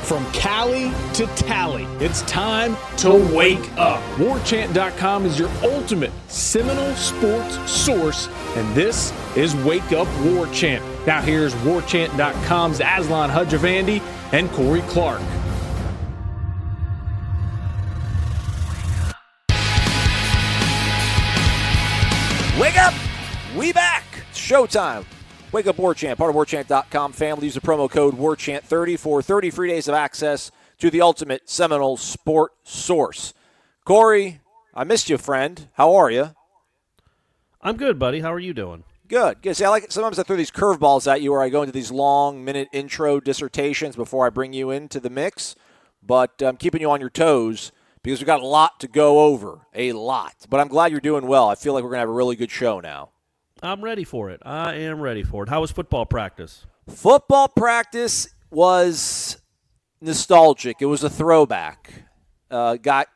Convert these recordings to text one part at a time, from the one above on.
From Cali to Tally, it's time to wake up. WarChant.com is your ultimate Seminole sports source, and this is Wake Up War Chant. Now here's WarChant.com's Aslan Hudjavandi and Corey Clark. Wake up! We back! It's showtime. Wake Up War Chant, part of WarChant.com family. Use the promo code WarChant30 for 30 free days of access to the ultimate Seminole sport source. Corey, I missed you, friend. How are you? I'm good, buddy. How are you doing? Good. Good. See, sometimes I throw these curveballs at you where I go into these long-minute intro dissertations before I bring you into the mix. But I'm keeping you on your toes because we've got a lot to go over. A lot. But I'm glad you're doing well. I feel like we're going to have a really good show now. I'm ready for it. I am ready for it. How was football practice? Football practice was nostalgic. It was a throwback. Got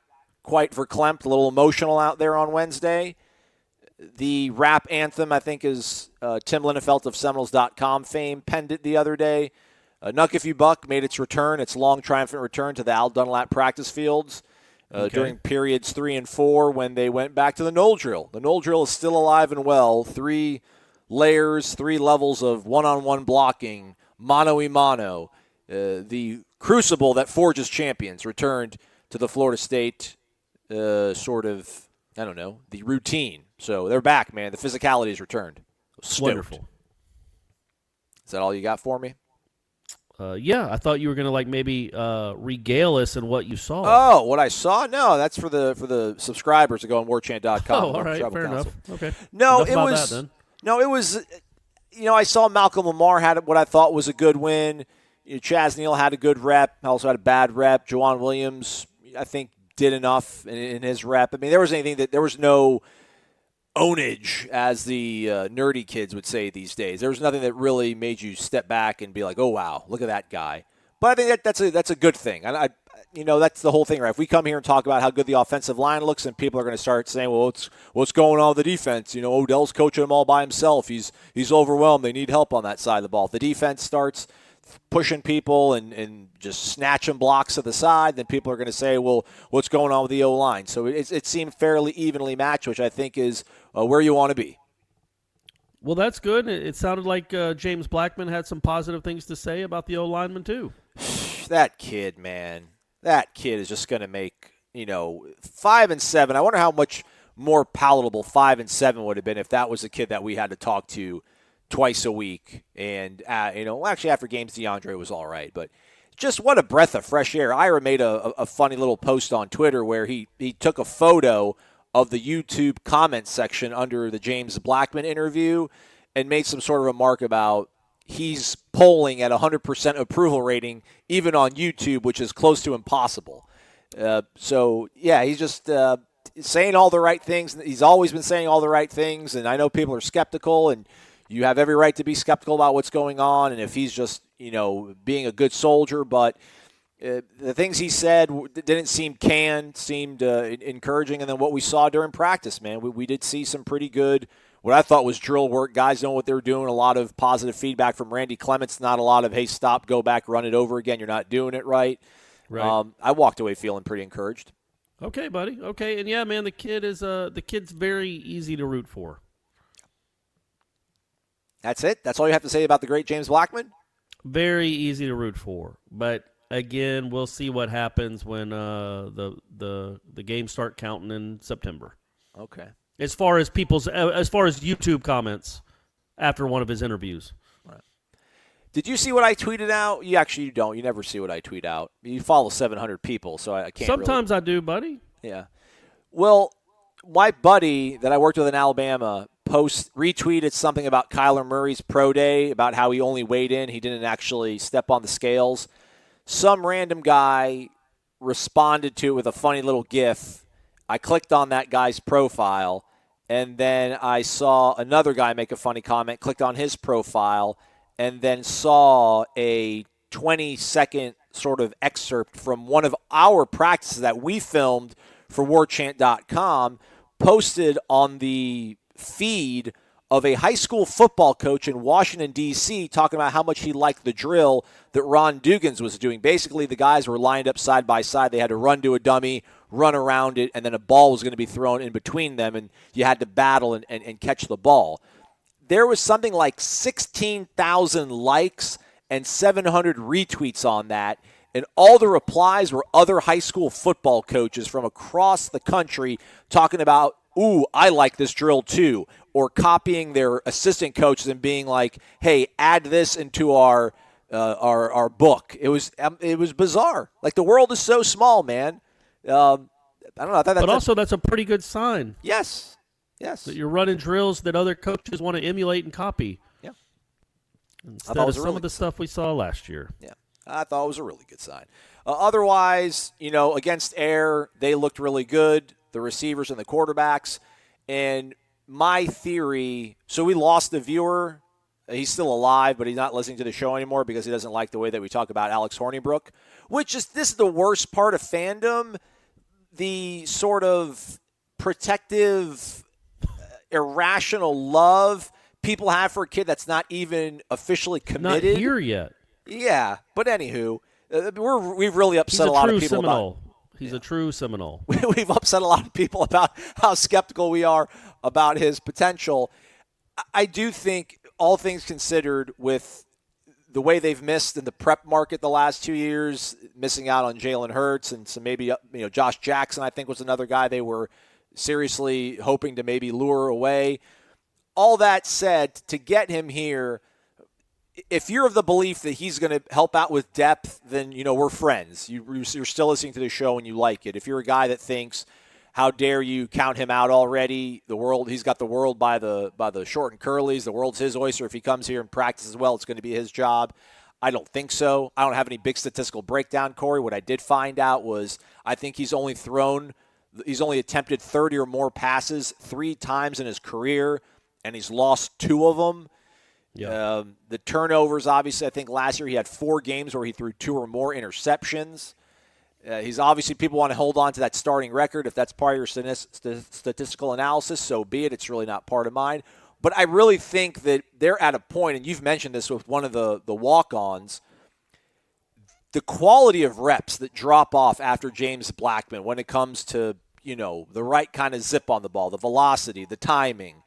quite verklempt, a little emotional out there on Wednesday. The rap anthem, I think, is Tim Linnefelt of Seminoles.com fame, penned it the other day. Nuck If You Buck made its return, its long triumphant return to the Al Dunlap practice fields. During periods 3 and 4 when they went back to the Knoll Drill. The Knoll Drill is still alive and well. 3 layers, 3 levels of one-on-one blocking, mano-a-mano. The crucible that forges champions returned to the Florida State the routine. So they're back, man. The physicality has returned. Stoked. Wonderful. Is that all you got for me? Yeah, I thought you were going to maybe regale us in what you saw. Oh, what I saw? No, that's for the subscribers to go on warchant.com. Oh, all right, fair enough. Okay. No, enough it about was. That, then. No, it was. I saw Malcolm Lamar had what I thought was a good win. Chaz Neal had a good rep. Also had a bad rep. Juwan Williams, I think, did enough in his rep. I mean, there was no ownage, as the nerdy kids would say these days. There was nothing that really made you step back and be like, oh, wow, look at that guy. But I think that's a good thing. And that's the whole thing, right? If we come here and talk about how good the offensive line looks and people are going to start saying, well, what's going on with the defense? Odell's coaching them all by himself. He's overwhelmed. They need help on that side of the ball. If the defense starts pushing people and just snatching blocks to the side, then people are going to say, well, what's going on with the O-line? So it seemed fairly evenly matched, which I think is where you want to be. Well, that's good. It sounded like James Blackman had some positive things to say about the O-lineman, too. That kid, man. That kid is just going to make, 5-7. I wonder how much more palatable 5-7 would have been if that was a kid that we had to talk to twice a week. And, actually after games, DeAndre was all right. But just what a breath of fresh air. Ira made a funny little post on Twitter where he took a photo of the YouTube comment section under the James Blackman interview and made some sort of remark about he's polling at 100% approval rating even on YouTube, which is close to impossible. He's just saying all the right things. He's always been saying all the right things, and I know people are skeptical, and you have every right to be skeptical about what's going on, and if he's just, being a good soldier, but the things he said didn't seem seemed encouraging. And then what we saw during practice, man, we did see some pretty good, what I thought was drill work. Guys know what they're doing. A lot of positive feedback from Randy Clements. Not a lot of, hey, stop, go back, run it over again. You're not doing it right. Right. I walked away feeling pretty encouraged. Okay, buddy. Okay, and yeah, man, the kid's very easy to root for. That's it? That's all you have to say about the great James Blackman? Very easy to root for, but again, we'll see what happens when the games start counting in September. Okay. As far as YouTube comments after one of his interviews. Right. Did you see what I tweeted out? You don't. You never see what I tweet out. You follow 700 people, so I can't. Sometimes I do, buddy. Yeah. Well, my buddy that I worked with in Alabama retweeted something about Kyler Murray's pro day, about how he only weighed in. He didn't actually step on the scales. Some random guy responded to it with a funny little GIF. I clicked on that guy's profile, and then I saw another guy make a funny comment, clicked on his profile, and then saw a 20-second sort of excerpt from one of our practices that we filmed for warchant.com, posted on the feed of a high school football coach in Washington, D.C., talking about how much he liked the drill that Ron Dugans was doing. Basically, the guys were lined up side by side. They had to run to a dummy, run around it, and then a ball was going to be thrown in between them, and you had to battle and catch the ball. There was something like 16,000 likes and 700 retweets on that, and all the replies were other high school football coaches from across the country talking about, ooh, I like this drill too, or copying their assistant coaches and being like, hey, add this into our book. It was bizarre. Like, the world is so small, man. I don't know. But also, that's a pretty good sign. Yes. That you're running drills that other coaches want to emulate and copy. Yeah. Instead of some of the stuff we saw last year. Yeah. I thought it was a really good sign. Otherwise, against air, they looked really good, the receivers and the quarterbacks. And my theory, so we lost the viewer. He's still alive, but he's not listening to the show anymore because he doesn't like the way that we talk about Alex Hornibrook, this is the worst part of fandom, the sort of protective, irrational love people have for a kid that's not even officially committed. Not here yet. Yeah, but anywho, we've really upset a lot of people Seminole. He's a true Seminole. We've upset a lot of people about how skeptical we are about his potential. I do think, all things considered, with the way they've missed in the prep market the last 2 years, missing out on Jalen Hurts and some maybe Josh Jackson, I think, was another guy they were seriously hoping to maybe lure away. All that said, to get him here, if you're of the belief that he's going to help out with depth, then, we're friends. You're still listening to the show and you like it. If you're a guy that thinks, how dare you count him out already? He's got the world by the short and curlies. The world's his oyster. If he comes here and practices well, it's going to be his job. I don't think so. I don't have any big statistical breakdown, Corey. What I did find out was I think he's only attempted 30 or more passes 3 times in his career, and he's lost 2 of them. Yeah. The turnovers, obviously, I think last year he had 4 games where he threw 2 or more interceptions. He's obviously, people want to hold on to that starting record. If that's part of your statistical analysis, so be it. It's really not part of mine. But I really think that they're at a point, and you've mentioned this with one of the walk-ons, the quality of reps that drop off after James Blackman when it comes to, the right kind of zip on the ball, the velocity, the timing.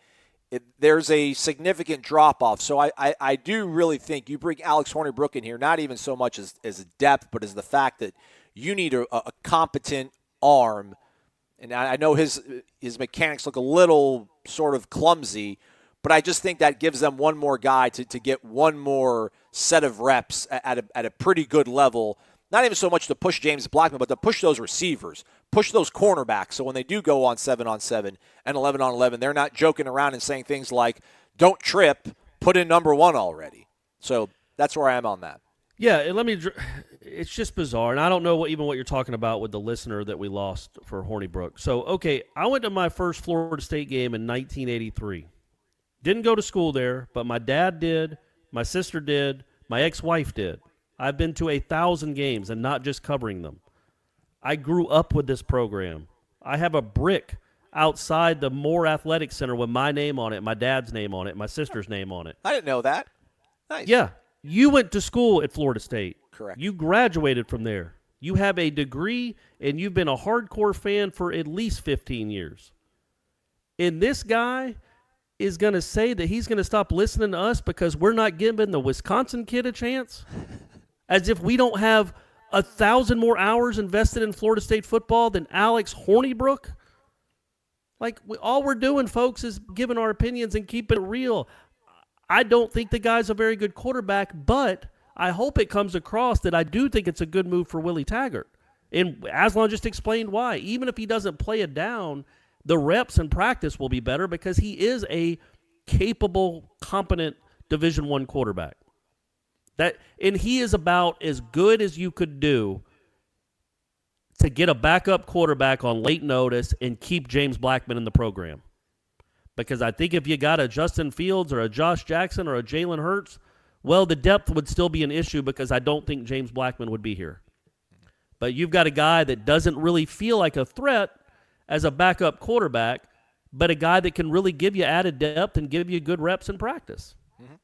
There's a significant drop-off. So I do really think you bring Alex Hornibrook in here, not even so much as depth, but as the fact that you need a competent arm. And I know his mechanics look a little sort of clumsy, but I just think that gives them one more guy to get one more set of reps at a pretty good level. Not even so much to push James Blackman, but to push those receivers, push those cornerbacks. So when they do go on 7-on-7 and 11-on-11, they're not joking around and saying things like, don't trip, put in number 1 already. So that's where I am on that. Yeah, it's just bizarre. And I don't know what you're talking about with the listener that we lost for Hornibrook. So, okay, I went to my first Florida State game in 1983. Didn't go to school there, but my dad did, my sister did, my ex-wife did. I've been to 1,000 games and not just covering them. I grew up with this program. I have a brick outside the Moore Athletic Center with my name on it, my dad's name on it, my sister's name on it. I didn't know that. Nice. Yeah. You went to school at Florida State. Correct. You graduated from there. You have a degree, and you've been a hardcore fan for at least 15 years. And this guy is going to say that he's going to stop listening to us because we're not giving the Wisconsin kid a chance? As if we don't have 1,000 more hours invested in Florida State football than Alex Hornibrook? All we're doing, folks, is giving our opinions and keeping it real. I don't think the guy's a very good quarterback, but I hope it comes across that I do think it's a good move for Willie Taggart. And Aslan just explained why. Even if he doesn't play it down, the reps and practice will be better because he is a capable, competent Division I quarterback. And he is about as good as you could do to get a backup quarterback on late notice and keep James Blackman in the program. Because I think if you got a Justin Fields or a Josh Jackson or a Jalen Hurts, well, the depth would still be an issue because I don't think James Blackman would be here. But you've got a guy that doesn't really feel like a threat as a backup quarterback but a guy that can really give you added depth and give you good reps in practice. Mm-hmm.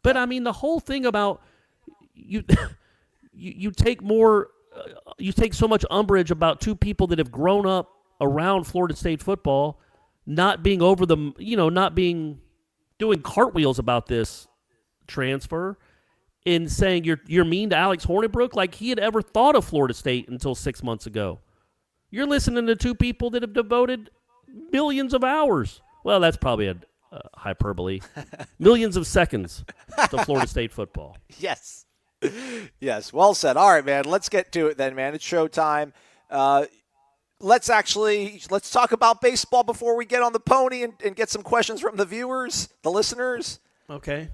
But, I mean, the whole thing about you you take so much umbrage about two people that have grown up around Florida State football not being doing cartwheels about this transfer and saying you're mean to Alex Hornibrook like he had ever thought of Florida State until 6 months ago. You're listening to two people that have devoted millions of hours. Well, that's probably a hyperbole. Millions of seconds to Florida State football. Yes. Yes, well said. All right, man, let's get to it then, man. It's showtime. Let's talk about baseball before we get on the pony and get some questions from the viewers, the listeners. Okay.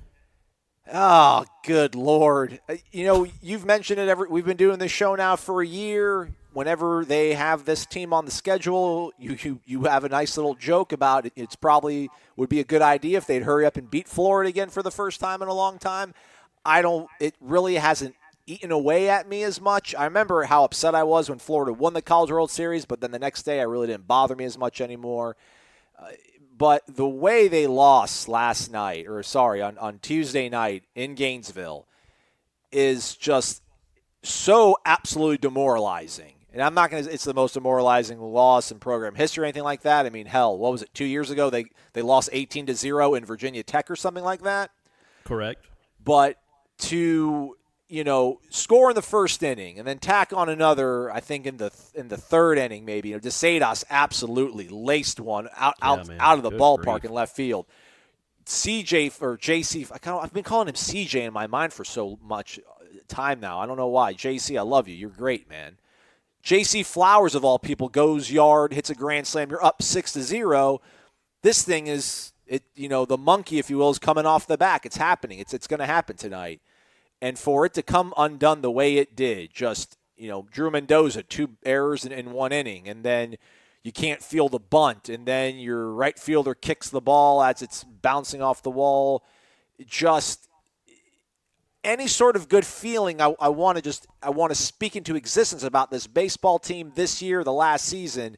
Oh, good Lord. You've mentioned it. We've been doing this show now for a year. Whenever they have this team on the schedule, you have a nice little joke about it. It's probably would be a good idea if they'd hurry up and beat Florida again for the first time in a long time. It really hasn't eaten away at me as much. I remember how upset I was when Florida won the College World Series, but then the next day it really didn't bother me as much anymore. But the way they lost on Tuesday night in Gainesville is just so absolutely demoralizing. And I'm not going to – it's the most demoralizing loss in program history or anything like that. I mean, hell, what was it, 2 years ago? They lost 18-0 in Virginia Tech or something like that? Correct. But to – score in the first inning and then tack on another, I think in the third inning maybe. DeSadas absolutely laced one out of the ballpark in left field. CJ or JC, I've been calling him CJ in my mind for so much time now. I don't know why. JC, I love you. You're great, man. JC Flowers, of all people, goes yard, hits a grand slam. You're up 6-0. This thing is, the monkey, if you will, is coming off the back. It's happening. It's going to happen tonight. And for it to come undone the way it did, just, Drew Mendoza, 2 errors in 1 inning, and then you can't feel the bunt, and then your right fielder kicks the ball as it's bouncing off the wall. Just any sort of good feeling I want to speak into existence about this baseball team this year, the last season,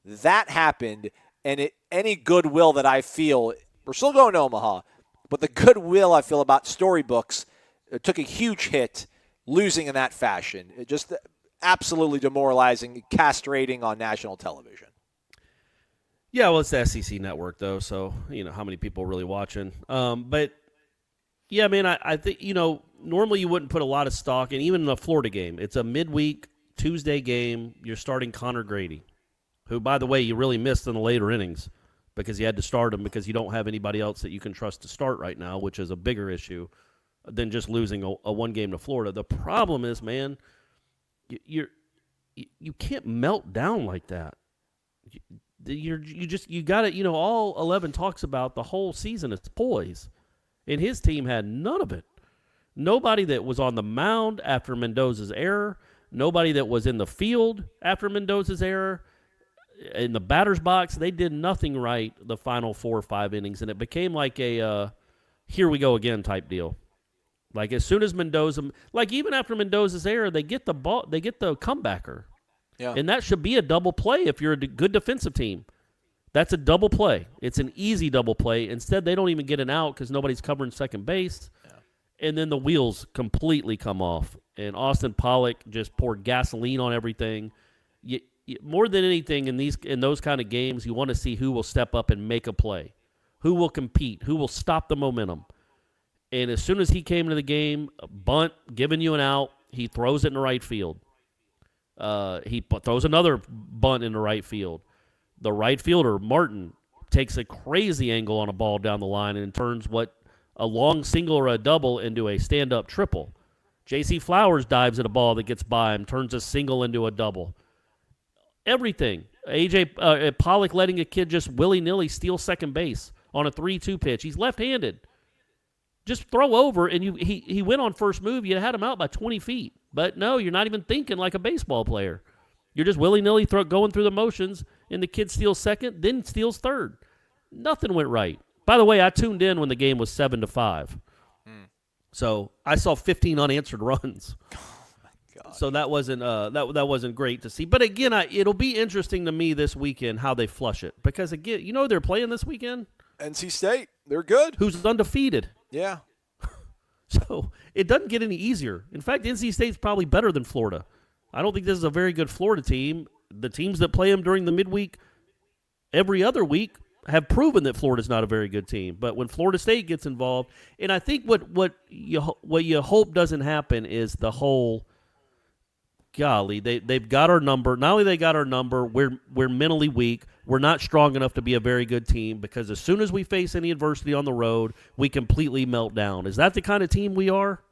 that happened, and any goodwill that I feel, we're still going to Omaha, but the goodwill I feel about storybooks took a huge hit losing in that fashion. It just absolutely demoralizing, castrating on national television. Yeah, well, it's the ACC Network, though, so, how many people are really watching. But, yeah, man, I think, normally you wouldn't put a lot of stock, and even in a Florida game, it's a midweek Tuesday game. You're starting Connor Grady, who, by the way, you really missed in the later innings because you had to start him because you don't have anybody else that you can trust to start right now, which is a bigger issue than just losing a one game to Florida. The problem is, man, you can't melt down like that. You got it. All 11 talks about the whole season is poise, and his team had none of it. Nobody that was on the mound after Mendoza's error, nobody that was in the field after Mendoza's error, in the batter's box, they did nothing right the final 4 or 5 innings, and it became like a here we go again type deal. Like as soon as Mendoza, like even after Mendoza's error, they get the ball, they get the comebacker. Yeah. And that should be a double play if you're a good defensive team. That's a double play. It's an easy double play. Instead, they don't even get an out because nobody's covering second base. Yeah. And then the wheels completely come off. And Austin Pollock just poured gasoline on everything. More than anything in those kind of games, you want to see who will step up and make a play, who will compete, who will stop the momentum. And as soon as he came into the game, a bunt, giving you an out, he throws it in the right field. He throws another bunt in the right field. The right fielder, Martin, takes a crazy angle on a ball down the line and turns what a long single or a double into a stand-up triple. J.C. Flowers dives at a ball that gets by him, turns a single into a double. Everything. A.J. Pollock letting a kid just willy-nilly steal second base on a 3-2 pitch. He's left-handed. Just throw over, and he went on first move. You had him out by 20 feet. But no, you're not even thinking like a baseball player. You're just willy-nilly going through the motions, and the kid steals second, then steals third. Nothing went right. By the way, I tuned in when the game was 7-5. So I saw 15 unanswered runs. God. So that wasn't that wasn't great to see. But again, it'll be interesting to me this weekend how they flush it, because again, you know they're playing this weekend. NC State, they're good. Who's undefeated? Yeah. So it doesn't get any easier. In fact, NC State's probably better than Florida. I don't think this is a very good Florida team. The teams that play them during the midweek every other week have proven that Florida's not a very good team. But when Florida State gets involved, and I think what you hope doesn't happen is the whole, golly, they've got our number. Not only they got our number, we're mentally weak. We're not strong enough to be a very good team, because as soon as we face any adversity on the road, we completely melt down. Is that the kind of team we are?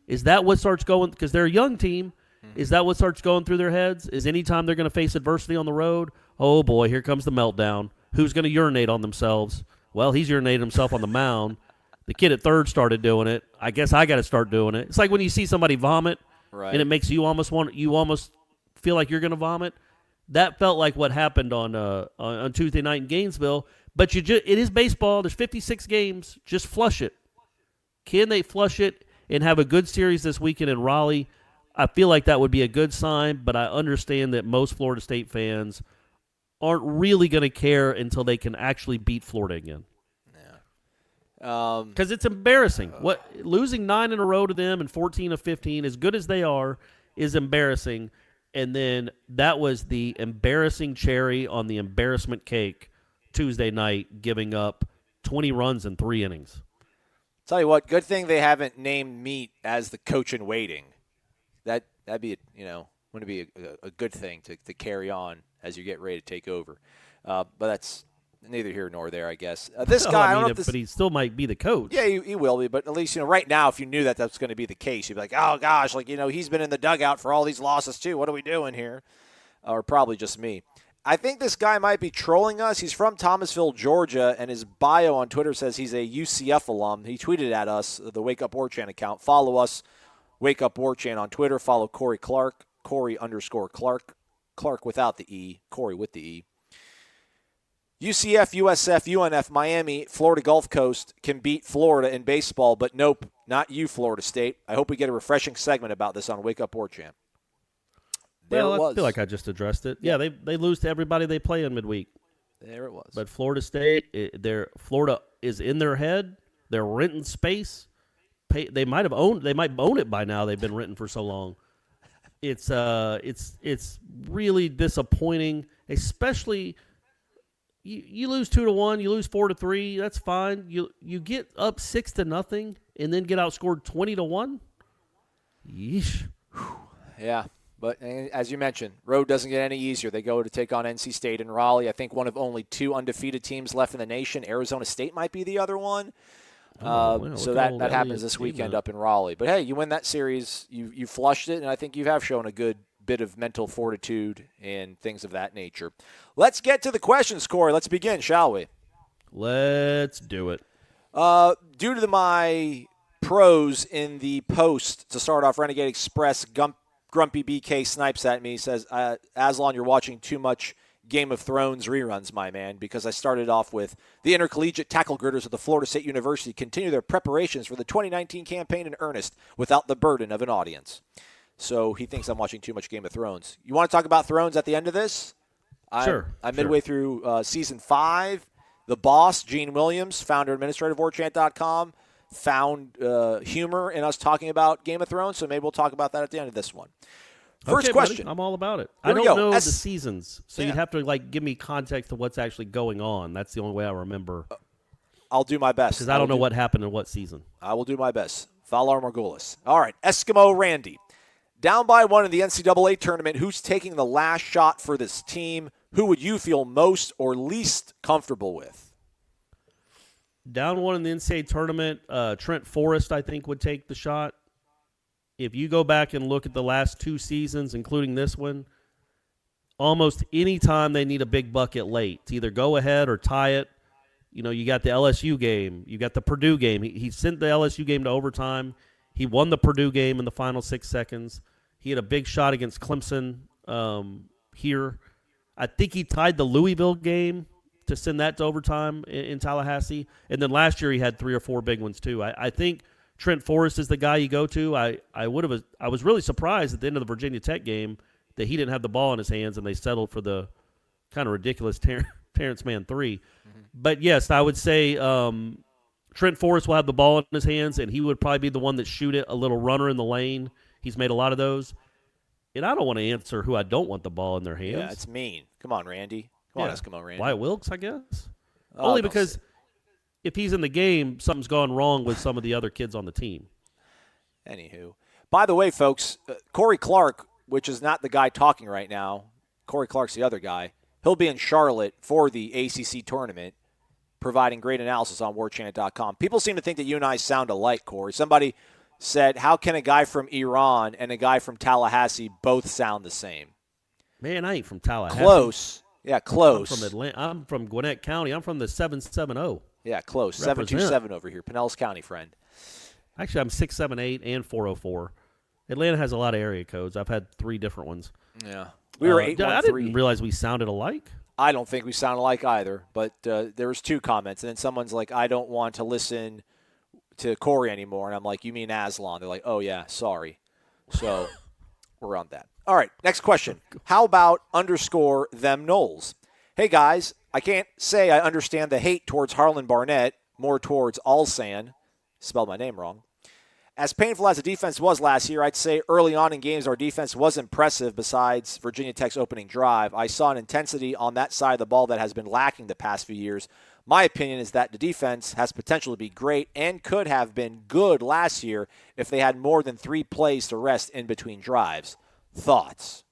Is that what starts going? Because they're a young team. Is that what starts going through their heads? Is anytime they're going to face adversity on the road, oh boy, here comes the meltdown. Who's going to urinate on themselves? Well, he's urinated himself on the mound. The kid at third started doing it. I guess I got to start doing it. It's like when you see somebody vomit, right, and it makes you almost feel like you're going to vomit. That felt like what happened on Tuesday night in Gainesville. But it is baseball. There's 56 games. Just flush it. Can they flush it and have a good series this weekend in Raleigh? I feel like that would be a good sign, but I understand that most Florida State fans aren't really going to care until they can actually beat Florida again. Yeah. Because it's embarrassing. Losing 9 in a row to them and 14 of 15, as good as they are, is embarrassing. And then that was the embarrassing cherry on the embarrassment cake Tuesday night, giving up 20 runs in 3 innings. Tell you what, good thing they haven't named Meat as the coach in waiting. That'd be, wouldn't it be a good thing to carry on as you get ready to take over. But that's neither here nor there, I guess. This guy, I don't know if but he still might be the coach. Yeah, he will be. But at least, right now, if you knew that that's going to be the case, you'd be like, oh, gosh, he's been in the dugout for all these losses, too. What are we doing here? Or probably just me. I think this guy might be trolling us. He's from Thomasville, Georgia, and his bio on Twitter says he's a UCF alum. He tweeted at us, the Wake Up War Chant account. Follow us, Wake Up War Chant on Twitter. Follow Corey Clark, Corey_Clark. Clark without the E, Corey with the E. UCF, USF, UNF, Miami, Florida Gulf Coast can beat Florida in baseball, but nope, not you, Florida State. I hope we get a refreshing segment about this on Wake Up War Chant. I feel like I just addressed it. Yeah, they lose to everybody they play in midweek. There it was. But Florida State, Florida is in their head. They're renting space. They might own it by now. They've been renting for so long. It's really disappointing, especially. You lose 2-1, you lose 4-3. That's fine. You get up 6-0 and then get outscored 20-1. Yeesh. Yeah, but as you mentioned, road doesn't get any easier. They go to take on NC State in Raleigh. I think one of only 2 undefeated teams left in the nation. Arizona State might be the other one. So that happens this weekend up in Raleigh. But hey, you win that series, you flushed it, and I think you have shown a good bit of mental fortitude and things of that nature. Let's get to the questions, Corey. Let's begin, shall we? Let's do it. Due to my pros in the post to start off, Renegade Express, Grumpy BK snipes at me, says, Aslan, you're watching too much Game of Thrones reruns, my man, because I started off with the intercollegiate tackle girders of the Florida State University continue their preparations for the 2019 campaign in earnest without the burden of an audience. So he thinks I'm watching too much Game of Thrones. You want to talk about Thrones at the end of this? Sure. I'm midway through Season 5. The boss, Gene Williams, founder and administrator of WarChant.com, found humor in us talking about Game of Thrones, so maybe we'll talk about that at the end of this one. First question. Buddy, I'm all about it. Here I don't know the seasons, so you'd have to give me context of what's actually going on. That's the only way I remember. I'll do my best. Because I don't know what happened in what season. I will do my best. Valar Morghulis. All right, Eskimo Randy. Down by 1 in the NCAA tournament, who's taking the last shot for this team? Who would you feel most or least comfortable with? Down 1 in the NCAA tournament, Trent Forrest, I think, would take the shot. If you go back and look at the last 2 seasons, including this one, almost any time they need a big bucket late to either go ahead or tie it. You got the LSU game. You got the Purdue game. He sent the LSU game to overtime. He won the Purdue game in the final 6 seconds. He had a big shot against Clemson here. I think he tied the Louisville game to send that to overtime in Tallahassee. And then last year he had 3 or 4 big ones too. I think Trent Forrest is the guy you go to. I was really surprised at the end of the Virginia Tech game that he didn't have the ball in his hands and they settled for the kind of ridiculous Terrence Mann 3. Mm-hmm. But yes, I would say Trent Forrest will have the ball in his hands, and he would probably be the one that shoot it, a little runner in the lane. He's made a lot of those. And I don't want to answer who I don't want the ball in their hands. Yeah, it's mean. Come on, Randy. Come on, Eskimo Randy. Wyatt Wilkes, I guess. Only because if he's in the game, something's gone wrong with some of the other kids on the team. Anywho. By the way, folks, Corey Clark, which is not the guy talking right now, Corey Clark's the other guy, he'll be in Charlotte for the ACC tournament, providing great analysis on warchant.com. People seem to think that you and I sound alike, Corey. Somebody said, how can a guy from Iran and a guy from Tallahassee both sound the same? Man, I ain't from Tallahassee. Close. Yeah, close. I'm from Atlanta. I'm from Gwinnett County. I'm from the 770. Yeah, close. 727 over here. Pinellas County, friend. Actually, I'm 678 and 404. Atlanta has a lot of area codes. I've had 3 different ones. Yeah. We were 813. I didn't realize we sounded alike. I don't think we sound alike either, but there was 2 comments. And then someone's like, I don't want to listen to Corey anymore. And I'm like, you mean Aslan? They're like, oh, yeah, sorry. So we're on that. All right, next question. How about _ them Knowles? Hey, guys, I can't say I understand the hate towards Harlan Barnett, more towards Alsan. Spelled my name wrong. As painful as the defense was last year, I'd say early on in games our defense was impressive besides Virginia Tech's opening drive. I saw an intensity on that side of the ball that has been lacking the past few years. My opinion is that the defense has potential to be great and could have been good last year if they had more than 3 plays to rest in between drives. Thoughts?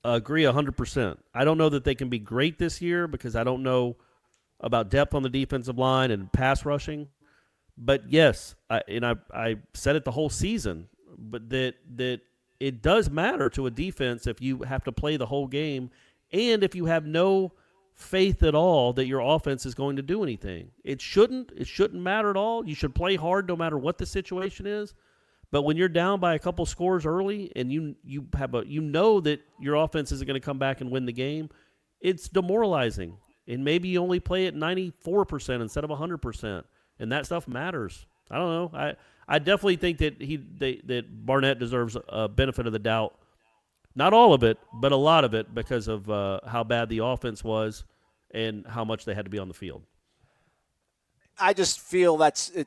Agree 100%. I don't know that they can be great this year because I don't know about depth on the defensive line and pass rushing. But yes, I said it the whole season, but that it does matter to a defense if you have to play the whole game and if you have no faith at all that your offense is going to do anything. It shouldn't matter at all. You should play hard no matter what the situation is. But when you're down by a couple scores early and you know that your offense isn't going to come back and win the game, it's demoralizing. And maybe you only play at 94% instead of 100%, and that stuff matters. I don't know. I definitely think that that Barnett deserves a benefit of the doubt. Not all of it, but a lot of it because of how bad the offense was and how much they had to be on the field. I just feel that's I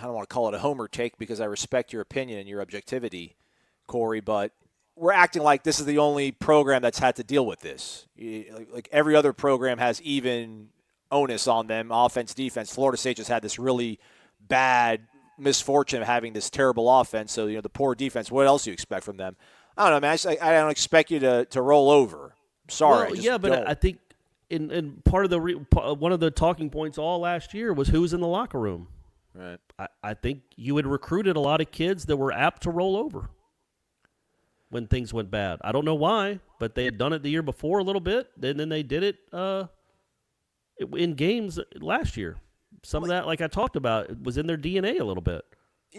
don't want to call it a homer take because I respect your opinion and your objectivity, Corey, but we're acting like this is the only program that's had to deal with this. Like every other program has even onus on them, offense, defense. Florida State just had this really bad misfortune of having this terrible offense, so the poor defense. What else do you expect from them? I don't know, man. I don't expect you to roll over. Sorry. Well, yeah, but I think in part of one of the talking points all last year was who's in the locker room. Right. I think you had recruited a lot of kids that were apt to roll over when things went bad. I don't know why, but they had done it the year before a little bit, and then they did it in games last year. Some of that, like I talked about, was in their DNA a little bit.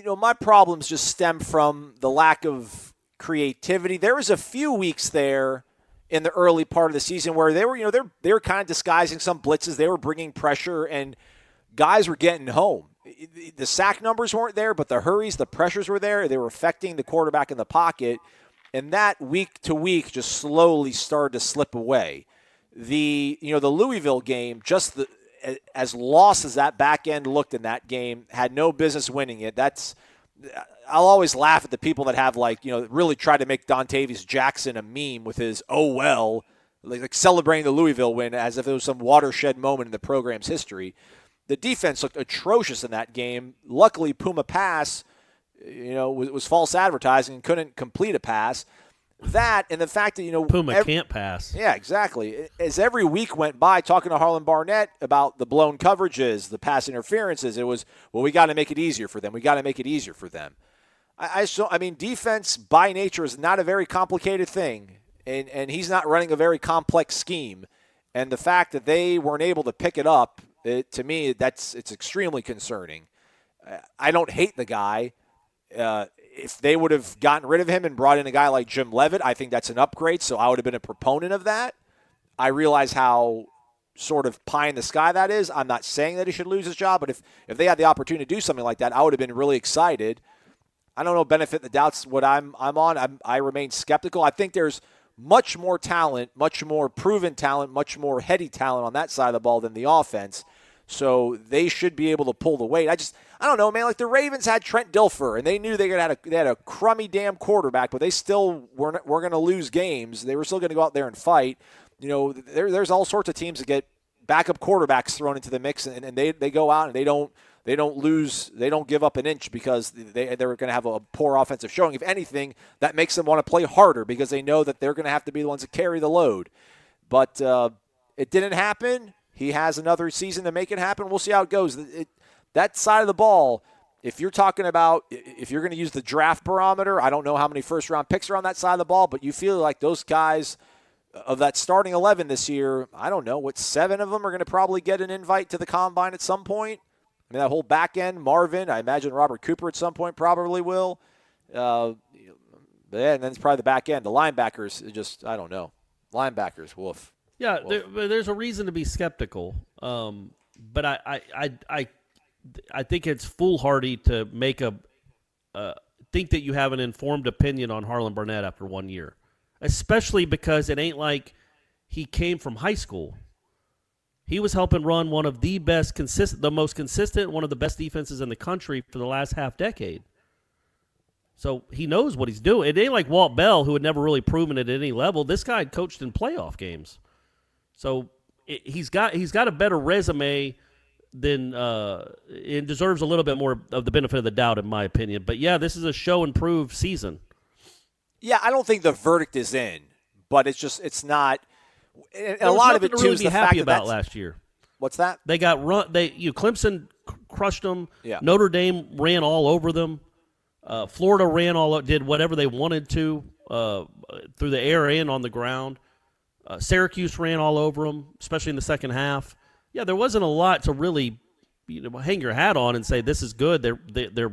My problems just stem from the lack of creativity. There was a few weeks there in the early part of the season where they were, they were kind of disguising some blitzes. They were bringing pressure, and guys were getting home. The sack numbers weren't there, but the hurries, the pressures were there. They were affecting the quarterback in the pocket, and that week to week just slowly started to slip away. The Louisville game, as lost as that back end looked in that game, had no business winning it. I'll always laugh at the people that have really tried to make Dontavius Jackson a meme with his "oh well," like celebrating the Louisville win as if it was some watershed moment in the program's history. The defense looked atrocious in that game. Luckily, Puma Pass, was false advertising and couldn't complete a pass. That and the fact that Puma can't pass. Yeah, exactly. As every week went by, talking to Harlan Barnett about the blown coverages, the pass interferences, it was, we got to make it easier for them. We got to make it easier for them. Defense by nature is not a very complicated thing, and he's not running a very complex scheme. And the fact that they weren't able to pick it up, to me, it's extremely concerning. I don't hate the guy. If they would have gotten rid of him and brought in a guy like Jim Leavitt, I think that's an upgrade, so I would have been a proponent of that. I realize how sort of pie in the sky that is. I'm not saying that he should lose his job, but if they had the opportunity to do something like that, I would have been really excited. I don't know, benefit the doubt's what I'm on. I remain skeptical. I think there's much more talent, much more proven talent, much more heady talent on that side of the ball than the offense. So they should be able to pull the weight. I don't know, man. Like the Ravens had Trent Dilfer, and they knew they had a crummy damn quarterback, but they still were going to lose games. They were still going to go out there and fight. You know, there's all sorts of teams that get backup quarterbacks thrown into the mix, and they go out and they don't lose, they don't give up an inch because they're going to have a poor offensive showing. If anything, that makes them want to play harder because they know that they're going to have to be the ones that carry the load. But it didn't happen. He has another season to make it happen. We'll see how it goes. That side of the ball, if you're talking about, if you're going to use the draft barometer, I don't know how many first-round picks are on that side of the ball, but you feel like those guys of that starting 11 this year, I don't know, 7 of them are going to probably get an invite to the Combine at some point? I mean, that whole back end, Marvin, I imagine Robert Cooper at some point probably will. And then it's probably the back end. The linebackers, just, I don't know. Linebackers, woof. Yeah, there's a reason to be skeptical. But I think it's foolhardy to make think that you have an informed opinion on Harlan Barnett after 1 year, especially because it ain't like he came from high school. He was helping run one of the most consistent, one of the best defenses in the country for the last half decade. So he knows what he's doing. It ain't like Walt Bell, who had never really proven it at any level. This guy had coached in playoff games. So he's got a better resume than it deserves a little bit more of the benefit of the doubt, in my opinion. But, yeah, this is a show and prove season. Yeah, I don't think the verdict is in, but it's not. And a lot of it, too, is the fact that about last year. What's that? They got run. Clemson crushed them. Yeah. Notre Dame ran all over them. Florida did whatever they wanted to through the air and on the ground. Syracuse ran all over them, especially in the second half. Yeah, there wasn't a lot to really, hang your hat on and say this is good. They're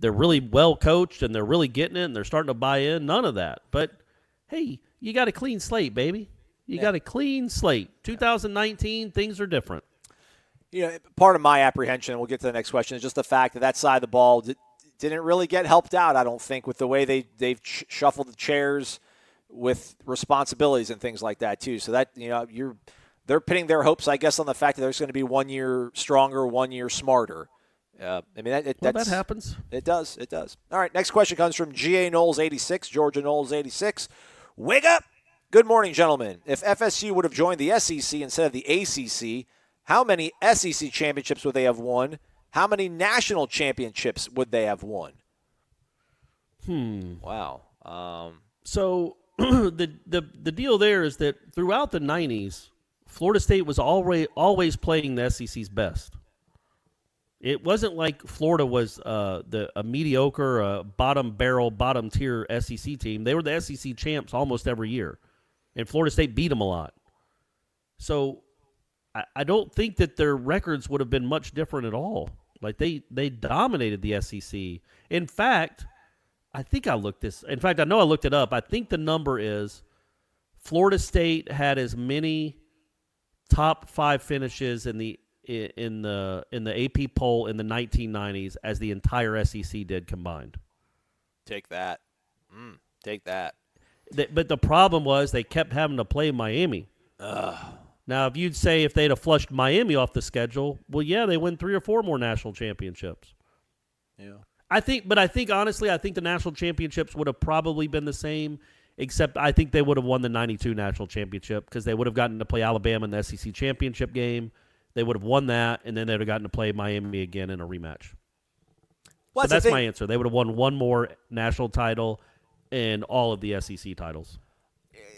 really well coached and they're really getting it and they're starting to buy in. None of that. But hey, you got a clean slate, baby. You got a clean slate. 2019, things are different. Part of my apprehension, and we'll get to the next question, is just the fact that side of the ball didn't really get helped out, I don't think, with the way they've shuffled the chairs with responsibilities and things like that, too. So that, they're pinning their hopes, I guess, on the fact that there's going to be 1 year stronger, 1 year smarter. That happens. It does. All right, next question comes from G.A. Knowles 86, Georgia Knowles 86. Wake up! Good morning, gentlemen. If FSU would have joined the SEC instead of the ACC, how many SEC championships would they have won? How many national championships would they have won? Wow. So the deal there is that throughout the 90s, Florida State was always playing the SEC's best. It wasn't like Florida was a mediocre, bottom tier SEC team. They were the SEC champs almost every year, and Florida State beat them a lot. So I don't think that their records would have been much different at all. Like they dominated the SEC. In fact, I know I looked it up. I think the number is Florida State had as many top 5 finishes in the AP poll in the 1990s as the entire SEC did combined. Take that. But the problem was they kept having to play Miami. Now, if you'd say if they'd have flushed Miami off the schedule, well, yeah, they win 3 or 4 more national championships. Yeah. I think honestly, the national championships would have probably been the same, except I think they would have won the 92 national championship because they would have gotten to play Alabama in the SEC championship game. They would have won that, and then they would have gotten to play Miami again in a rematch. Well, so that's my answer. They would have won 1 more national title and all of the SEC titles.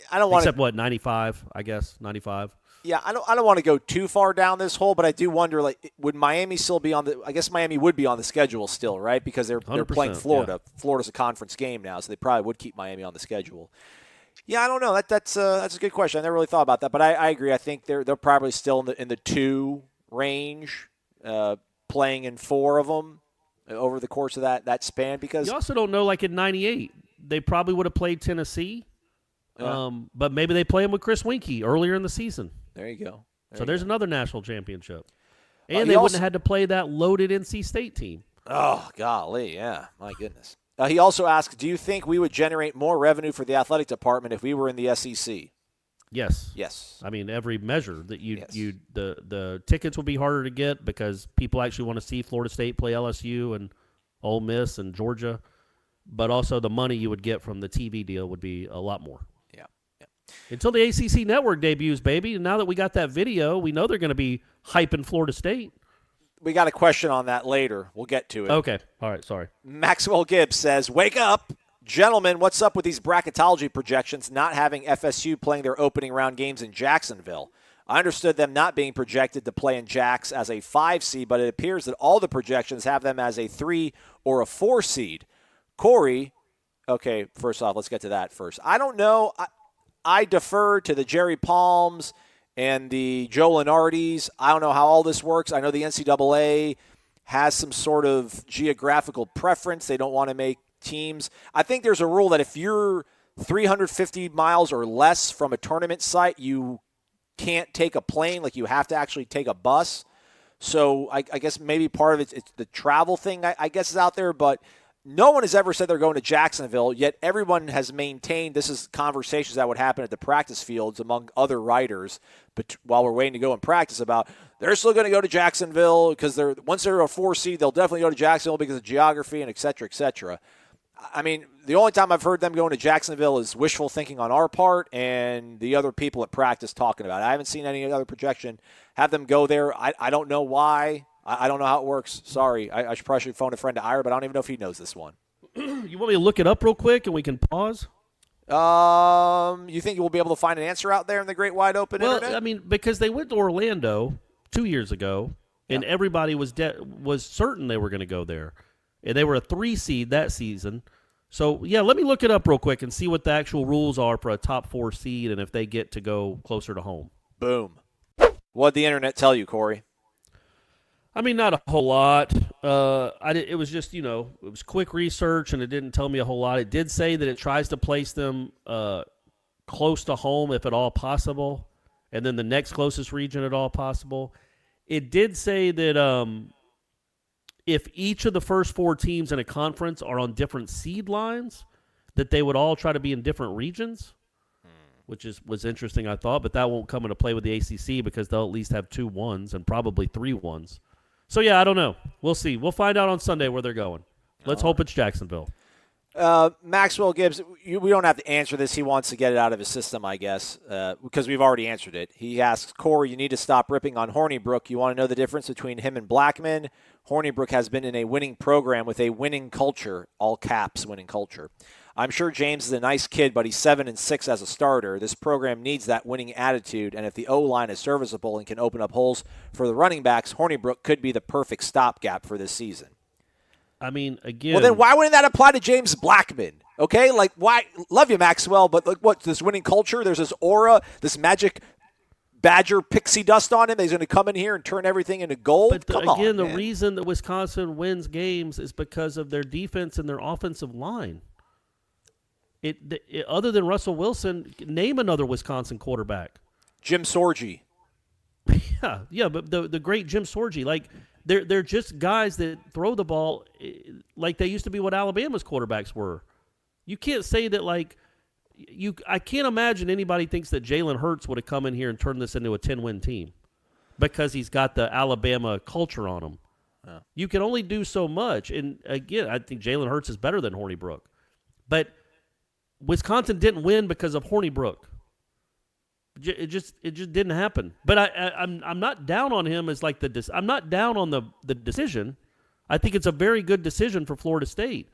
I don't want except what 95, I guess 95. Yeah, I don't want to go too far down this hole, but I do wonder, like, would Miami still be on the? I guess Miami would be on the schedule still, right? Because they're playing Florida. Yeah. Florida's a conference game now, so they probably would keep Miami on the schedule. Yeah, I don't know. That's a good question. I never really thought about that, but I agree. I think they're probably still in the 2 range, playing in 4 of them over the course of that span. Because you also don't know, like in '98, they probably would have played Tennessee, but maybe they play them with Chris Winkie earlier in the season. There you go. So there's another national championship. He And they wouldn't have had to play that loaded NC State team. Oh, golly, yeah. My goodness. He also asked, do you think we would generate more revenue for the athletic department if we were in the SEC? Yes. Yes. I mean, every measure that the tickets would be harder to get because people actually want to see Florida State play LSU and Ole Miss and Georgia. But also the money you would get from the TV deal would be a lot more. Yeah. Until the ACC Network debuts, baby. And now that we got that video, we know they're going to be hyping Florida State. We got a question on that later. We'll get to it. Okay. All right. Sorry. Maxwell Gibbs says, wake up. Gentlemen, what's up with these bracketology projections not having FSU playing their opening round games in Jacksonville? I understood them not being projected to play in Jax as a 5 seed, but it appears that all the projections have them as a 3 or a 4 seed. Corey, okay, first off, let's get to that first. I don't know. I defer to the Jerry Palms and the Joe Lenardis. I don't know how all this works. I know the NCAA has some sort of geographical preference. They don't want to make teams. I think there's a rule that if you're 350 miles or less from a tournament site, you can't take a plane. Like, you have to actually take a bus. So I guess maybe part of it's the travel thing, I guess, is out there. But no one has ever said they're going to Jacksonville, yet everyone has maintained this is conversations that would happen at the practice fields among other writers, but while we're waiting to go and practice about they're still going to go to Jacksonville because once they're a 4 seed, they'll definitely go to Jacksonville because of geography and et cetera, et cetera. I mean, the only time I've heard them going to Jacksonville is wishful thinking on our part and the other people at practice talking about it. I haven't seen any other projection have them go there. I don't know why. I don't know how it works. Sorry. I should probably phone a friend to Ira, but I don't even know if he knows this one. You want me to look it up real quick and we can pause? You think we'll be able to find an answer out there in the great wide open internet? I mean, because they went to Orlando 2 years ago, and everybody was certain they were going to go there. And they were a 3 seed that season. So, yeah, let me look it up real quick and see what the actual rules are for a top 4 seed and if they get to go closer to home. Boom. What'd the internet tell you, Corey? I mean, not a whole lot. It was just, it was quick research, and it didn't tell me a whole lot. It did say that it tries to place them close to home if at all possible, and then the next closest region at all possible. It did say that if each of the first 4 teams in a conference are on different seed lines, that they would all try to be in different regions, which was interesting, I thought. But that won't come into play with the ACC because they'll at least have 2 1s and probably 3 1s. So, yeah, I don't know. We'll see. We'll find out on Sunday where they're going. Let's hope it's Jacksonville. Maxwell Gibbs, we don't have to answer this. He wants to get it out of his system, I guess, because we've already answered it. He asks, Corey, you need to stop ripping on Hornibrook. You want to know the difference between him and Blackman? Hornibrook has been in a winning program with a winning culture, all caps, winning culture. I'm sure James is a nice kid, but he's 7-6 as a starter. This program needs that winning attitude, and if the O-line is serviceable and can open up holes for the running backs, Hornibrook could be the perfect stopgap for this season. I mean, again... Well, then why wouldn't that apply to James Blackman? Okay? Like, why? Love you, Maxwell, but like, what, this winning culture? There's this aura, this magic Badger pixie dust on him. He's going to come in here and turn everything into gold? But the reason that Wisconsin wins games is because of their defense and their offensive line. Other than Russell Wilson, name another Wisconsin quarterback. Jim Sorgi. Yeah, but the great Jim Sorgi, like they're just guys that throw the ball like they used to be what Alabama's quarterbacks were. You can't say that I can't imagine anybody thinks that Jalen Hurts would have come in here and turned this into a 10-win team because he's got the Alabama culture on him. Yeah. You can only do so much, and again, I think Jalen Hurts is better than Hornibrook, but Wisconsin didn't win because of Hornibrook. It just didn't happen. But I'm not down on him as like I'm not down on the decision. I think it's a very good decision for Florida State.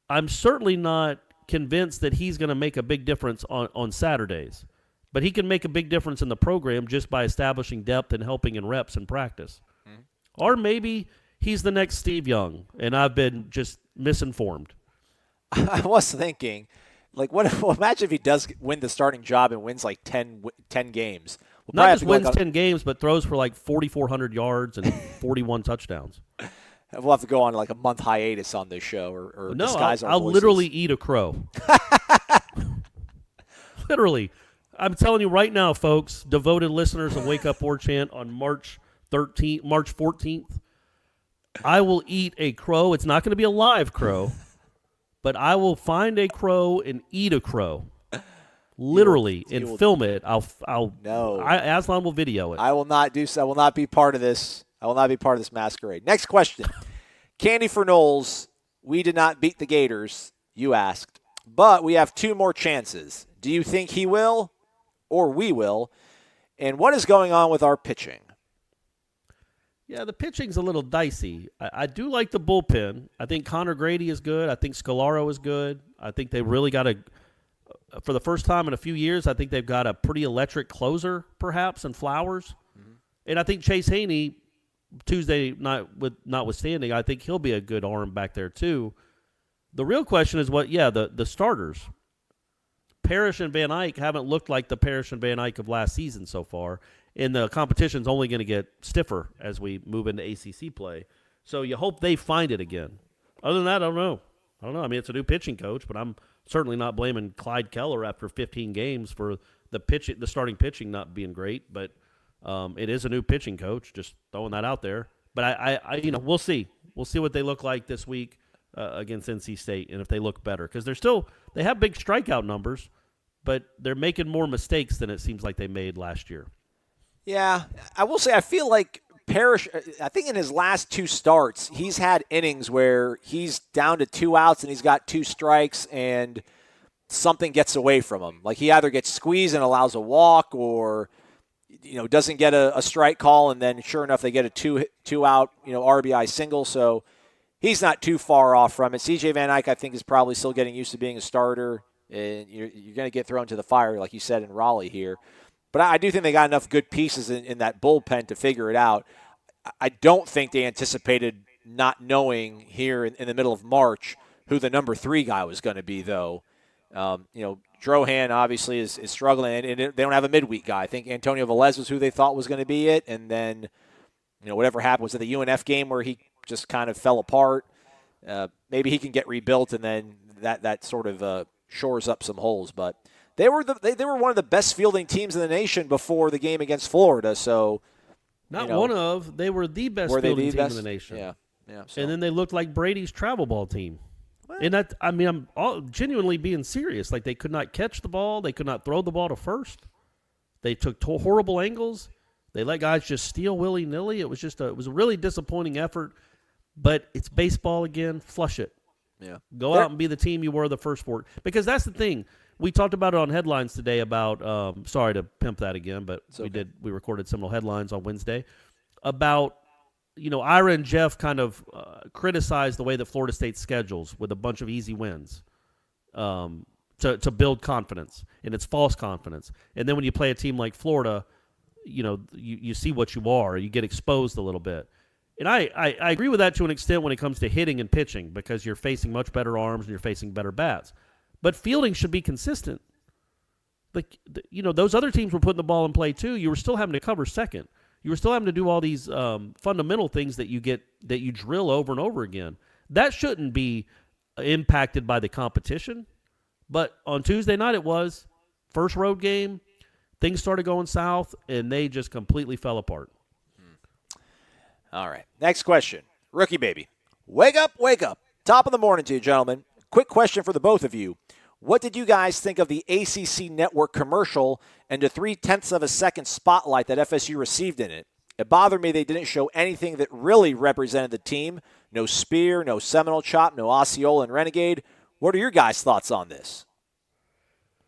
I'm certainly not convinced that he's going to make a big difference on Saturdays. But he can make a big difference in the program just by establishing depth and helping in reps and practice. Mm-hmm. Or maybe he's the next Steve Young, and I've been just misinformed. I was thinking, imagine if he does win the starting job and wins 10 games. Not just wins 10 games, but throws for 4,400 yards and 41 touchdowns. We'll have to go on a month hiatus on this show or disguise our I'll voices. Literally eat a crow. Literally. I'm telling you right now, folks, devoted listeners of Wake Up War Chant on March 14th, I will eat a crow. It's not going to be a live crow, but I will find a crow and eat a crow. Literally, and film it. Aslan will video it. I will not do so. I will not be part of this. I will not be part of this masquerade. Next question. Candy for Knowles. We did not beat the Gators, you asked, but we have 2 more chances. Do you think he will or we will? And what is going on with our pitching? Yeah, the pitching's a little dicey. I do like the bullpen. I think Connor Grady is good. I think Scalaro is good. I think they really got for the first time in a few years, I think they've got a pretty electric closer, perhaps, in Flowers. Mm-hmm. And I think Chase Haney, Tuesday night notwithstanding, I think he'll be a good arm back there too. The real question is the starters. Parrish and Van Eyck haven't looked like the Parrish and Van Eyck of last season so far, and the competition's only going to get stiffer as we move into ACC play. So you hope they find it again. Other than that, I don't know. I mean, it's a new pitching coach, but I'm certainly not blaming Clyde Keller after 15 games for the starting pitching not being great. But it is a new pitching coach. Just throwing that out there. But I we'll see. We'll see what they look like this week against NC State, and if they look better, because they have big strikeout numbers, but they're making more mistakes than it seems like they made last year. Yeah, I will say I feel like Parrish, I think in his last 2 starts, he's had innings where he's down to 2 outs and he's got 2 strikes and something gets away from him. Like he either gets squeezed and allows a walk, or doesn't get a strike call, and then sure enough they get a 2 out RBI single. So he's not too far off from it. CJ Van Eyck, I think, is probably still getting used to being a starter, and you're going to get thrown to the fire, like you said, in Raleigh here. But I do think they got enough good pieces in that bullpen to figure it out. I don't think they anticipated not knowing here in the middle of March who the number 3 guy was going to be, though. Drohan obviously is struggling, and they don't have a midweek guy. I think Antonio Velez was who they thought was going to be it, and then whatever happened was at the UNF game where he just kind of fell apart. Maybe he can get rebuilt, and then that sort of shores up some holes. But they were one of the best fielding teams in the nation before the game against Florida. So they were the best fielding team in the nation. Yeah. So. And then they looked like Brady's travel ball team. Well, and I'm genuinely being serious. Like, they could not catch the ball. They could not throw the ball to first. They took horrible angles. They let guys just steal willy-nilly. It was a really disappointing effort. But it's baseball again. Flush it. Yeah. Go out and be the team you were the first 4. Because that's the thing. We talked about it on headlines today about sorry to pimp that again, but we recorded Seminole headlines on Wednesday about Ira and Jeff kind of criticized the way that Florida State schedules with a bunch of easy wins to build confidence, and it's false confidence. And then when you play a team like Florida, you see what you are. You get exposed a little bit. And I agree with that to an extent when it comes to hitting and pitching, because you're facing much better arms and you're facing better bats. But fielding should be consistent. Those other teams were putting the ball in play too. You were still having to cover second. You were still having to do all these fundamental things that you drill over and over again. That shouldn't be impacted by the competition. But on Tuesday night it was. First road game, things started going south, and they just completely fell apart. All right. Next question. Rookie baby. Wake up, wake up. Top of the morning to you, gentlemen. Quick question for the both of you. What did you guys think of the ACC Network commercial and the 0.3 of a second spotlight that FSU received in it? It bothered me they didn't show anything that really represented the team. No spear, no Seminole chop, no Osceola and Renegade. What are your guys' thoughts on this?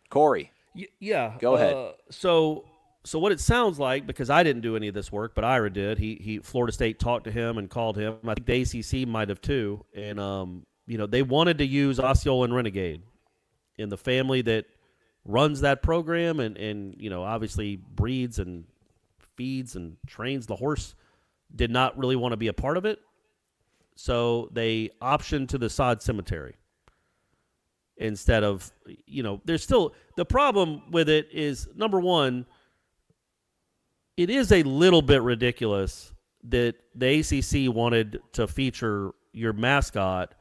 Corey. Yeah. Go ahead. So what it sounds like, because I didn't do any of this work, but Ira did. He Florida State talked to him and called him. I think the ACC might have too. And they wanted to use Osceola and Renegade. And the family that runs that program and obviously breeds and feeds and trains the horse did not really want to be a part of it. So they optioned to the sod cemetery instead of, there's still – the problem with it is, number one, it is a little bit ridiculous that the ACC wanted to feature your mascot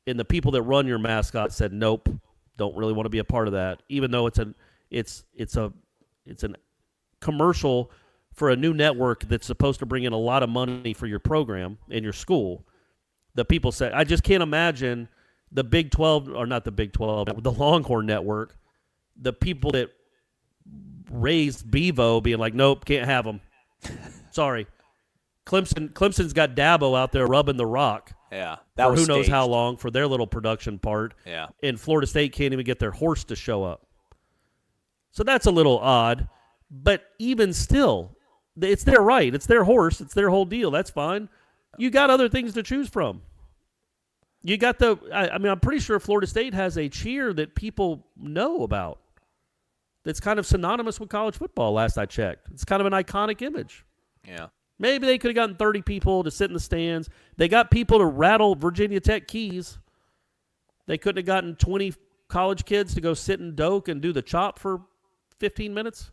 and the people that run your mascot said, nope, don't really want to be a part of that, even though it's It's an commercial for a new network that's supposed to bring in a lot of money for your program and your school. The people say, I just can't imagine the Big 12, or not the Big 12, the Longhorn Network, the people that raised Bevo being like, nope, can't have them. Sorry. Clemson's got Dabo out there rubbing the rock. Yeah, that was who knows how long for their little production part. Yeah. And Florida State can't even get their horse to show up. So that's a little odd. But even still, it's their right. It's their horse. It's their whole deal. That's fine. You got other things to choose from. You got I'm pretty sure Florida State has a cheer that people know about that's kind of synonymous with college football, last I checked. It's kind of an iconic image. Yeah. Maybe they could have gotten 30 people to sit in the stands. They got people to rattle Virginia Tech keys. They couldn't have gotten 20 college kids to go sit in Doak and do the chop for 15 minutes.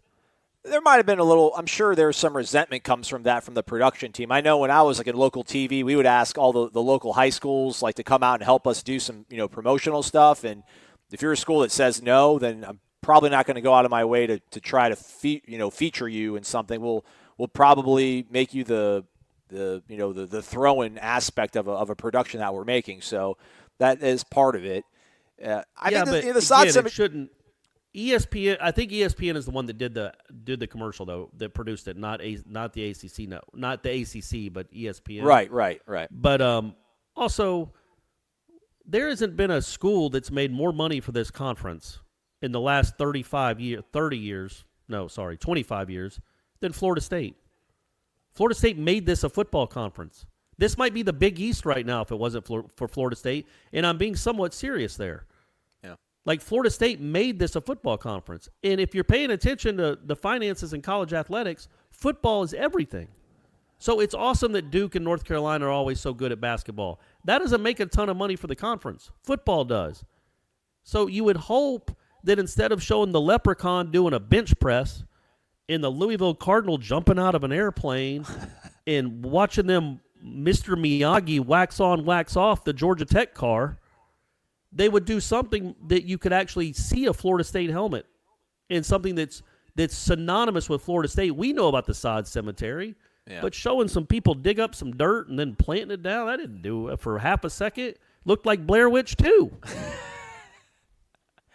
There might have been a little, I'm sure there's some resentment comes from that from the production team. I know when I was in local TV, we would ask all the local high schools to come out and help us do some, promotional stuff. And if you're a school that says no, then I'm probably not going to go out of my way to try to feature you in something. We'll probably make you the throw-in aspect of a production that we're making. So that is part of it. The side again, it shouldn't. ESPN, I think ESPN is the one that did the commercial though, that produced it, not the ACC, no, not the ACC, but ESPN. Right. But also, there hasn't been a school that's made more money for this conference in the last 25 years than Florida State. Florida State made this a football conference. This might be the Big East right now if it wasn't for Florida State, and I'm being somewhat serious there. Like, Florida State made this a football conference. And if you're paying attention to the finances in college athletics, football is everything. So it's awesome that Duke and North Carolina are always so good at basketball. That doesn't make a ton of money for the conference. Football does. So you would hope that instead of showing the leprechaun doing a bench press and the Louisville Cardinal jumping out of an airplane and watching them Mr. Miyagi wax on, wax off the Georgia Tech car, they would do something that you could actually see a Florida State helmet and something that's synonymous with Florida State. We know about the sod cemetery, but showing some people dig up some dirt and then planting it down, that didn't do it for half a second. Looked like Blair Witch 2.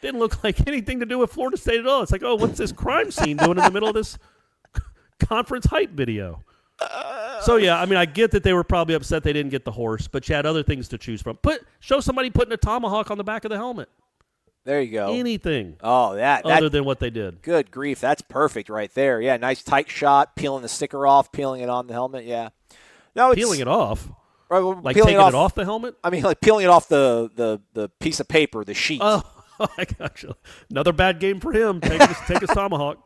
Didn't look like anything to do with Florida State at all. It's like, oh, what's this crime scene doing in the middle of this conference hype video? So, yeah, I mean, I get that they were probably upset they didn't get the horse, but you had other things to choose from. Show somebody putting a tomahawk on the back of the helmet. There you go. Anything. Oh, other than what they did. Good grief. That's perfect right there. Yeah, nice tight shot, peeling the sticker off, peeling it on the helmet. Yeah. No, peeling it off? Right, like taking it off the helmet? I mean, like peeling it off the piece of paper, the sheet. Oh, I got you. Another bad game for him. Take his tomahawk.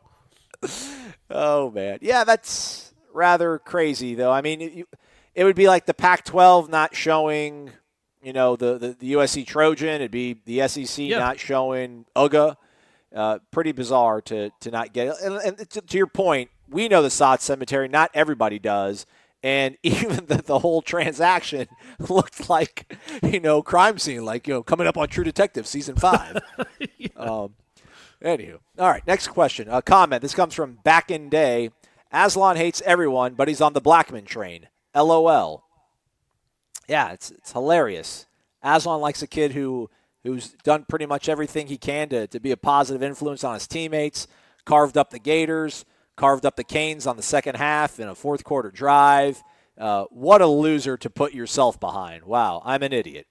Oh, man. Yeah, that's rather crazy, though. I mean, it would be like the Pac-12 not showing, the USC Trojan. It'd be the SEC not showing UGA. Pretty bizarre to not get it. And to your point, we know the sod cemetery. Not everybody does. And even the whole transaction looked like, crime scene, like, coming up on True Detective Season 5. Anywho. All right, next question. A comment. This comes from Back in Day. Aslan hates everyone, but he's on the Blackman train. LOL. Yeah, it's hilarious. Aslan likes a kid who's done pretty much everything he can to be a positive influence on his teammates, carved up the Gators, carved up the Canes on the second half in a fourth quarter drive. What a loser to put yourself behind. Wow, I'm an idiot.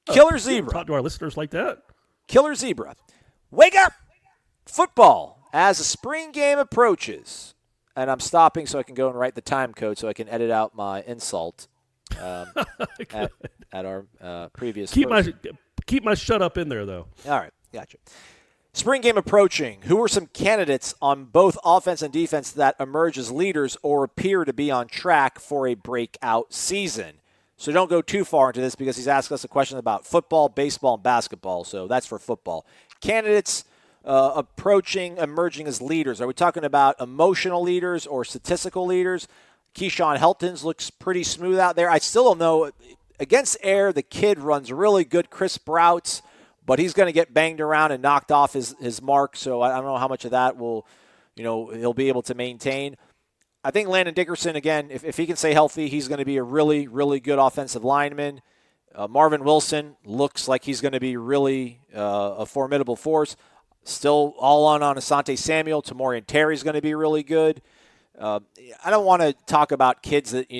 Killer Zebra. Talk to our listeners like that. Killer Zebra. Wake up! Football as a spring game approaches. And I'm stopping so I can go and write the time code so I can edit out my insult at our previous. Keep my shut up in there, though. All right, gotcha. Spring game approaching. Who are some candidates on both offense and defense that emerge as leaders or appear to be on track for a breakout season? So don't go too far into this because he's asked us a question about football, baseball, and basketball. So that's for football. Candidates emerging as leaders. Are we talking about emotional leaders or statistical leaders? Keyshawn Helton's looks pretty smooth out there. I still don't know. Against air, the kid runs really good crisp routes, but he's going to get banged around and knocked off his mark. So I don't know how much of that he'll be able to maintain. I think Landon Dickerson, again, if he can stay healthy, he's going to be a really, really good offensive lineman. Marvin Wilson looks like he's going to be really a formidable force. Still all on Asante Samuel. Tamorian Terry's going to be really good. I don't want to talk about kids that,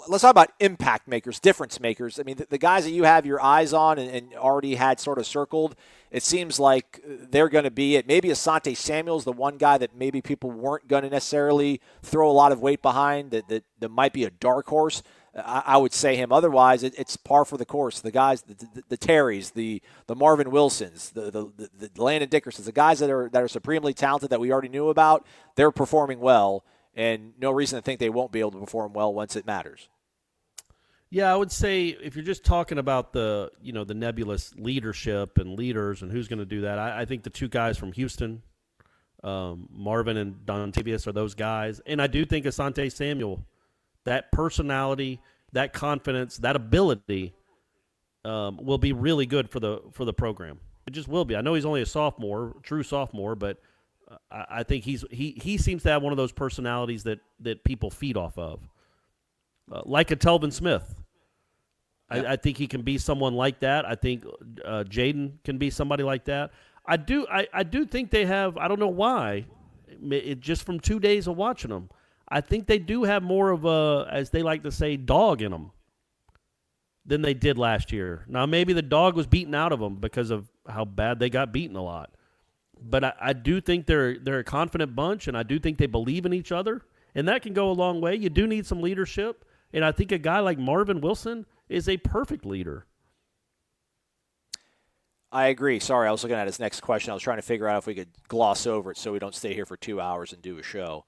let's talk about impact makers, difference makers. I mean, the guys that you have your eyes on and already had sort of circled, it seems like they're going to be it. Maybe Asante Samuel's the one guy that maybe people weren't going to necessarily throw a lot of weight behind, that might be a dark horse. I would say him. Otherwise, it's par for the course. The guys, the Terrys, the Marvin Wilsons, the Landon Dickersons, the guys that are supremely talented that we already knew about, they're performing well, and no reason to think they won't be able to perform well once it matters. Yeah, I would say if you're just talking about the nebulous leadership and leaders and who's going to do that, I think the two guys from Houston, Marvin and Dontavius, are those guys, and I do think Asante Samuel. That personality, that confidence, that ability will be really good for the program. It just will be. I know he's only a sophomore, true sophomore, but I think he seems to have one of those personalities that people feed off of, like a Telvin Smith. Yeah. I think he can be someone like that. I think Jaden can be somebody like that. I do think they have. I don't know why. Just from 2 days of watching them. I think they do have more of a, as they like to say, dog in them than they did last year. Now, maybe the dog was beaten out of them because of how bad they got beaten a lot. But I do think they're a confident bunch, and I do think they believe in each other, and that can go a long way. You do need some leadership, and I think a guy like Marvin Wilson is a perfect leader. I agree. Sorry, I was looking at his next question. I was trying to figure out if we could gloss over it so we don't stay here for 2 hours and do a show.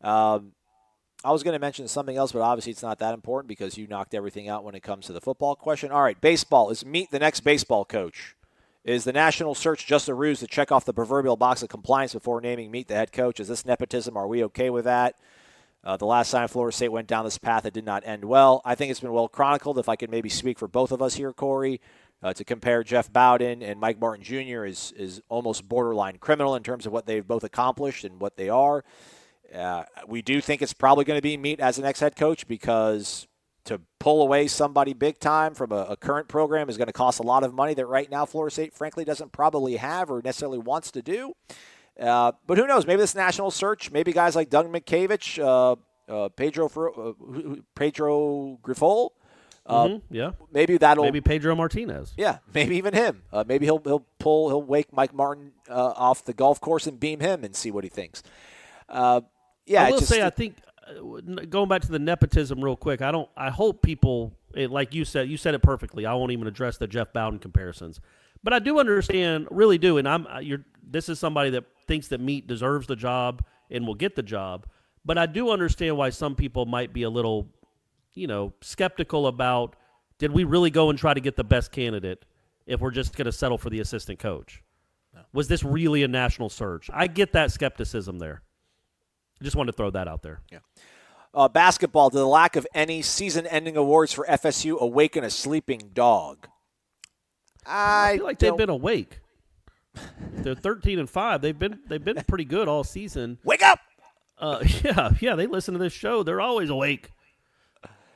I was going to mention something else, but obviously it's not that important because you knocked everything out when it comes to the football question. All right, baseball. Is Meet the next baseball coach? Is the national search just a ruse to check off the proverbial box of compliance before naming Meet the head coach? Is this nepotism? Are we okay with that? The last time Florida State went down this path, it did not end well. I think it's been well chronicled. If I could maybe speak for both of us here, Corey, to compare Jeff Bowden and Mike Martin Jr. is almost borderline criminal in terms of what they've both accomplished and what they are. We do think it's probably going to be Meet as an ex-head coach because to pull away somebody big time from a current program is going to cost a lot of money that right now Florida State, frankly, doesn't probably have or necessarily wants to do. But who knows? Maybe this national search, maybe guys like Doug McCavich, Pedro Grifol. Yeah. Maybe that'll. Maybe Pedro Martinez. Yeah, maybe even him. Maybe he'll wake Mike Martin off the golf course and beam him and see what he thinks. Yeah, I will say, I think, going back to the nepotism real quick, I hope people, like you said it perfectly. I won't even address the Jeff Bowden comparisons. But I do understand, really do, and this is somebody that thinks that Meet deserves the job and will get the job. But I do understand why some people might be a little, skeptical about, did we really go and try to get the best candidate if we're just going to settle for the assistant coach? No. Was this really a national search? I get that skepticism there. Just wanted to throw that out there. Yeah. Basketball, did the lack of any season-ending awards for FSU awaken a sleeping dog? I feel like they've been awake. They're 13-5. They've been pretty good all season. Wake up! Yeah. They listen to this show. They're always awake.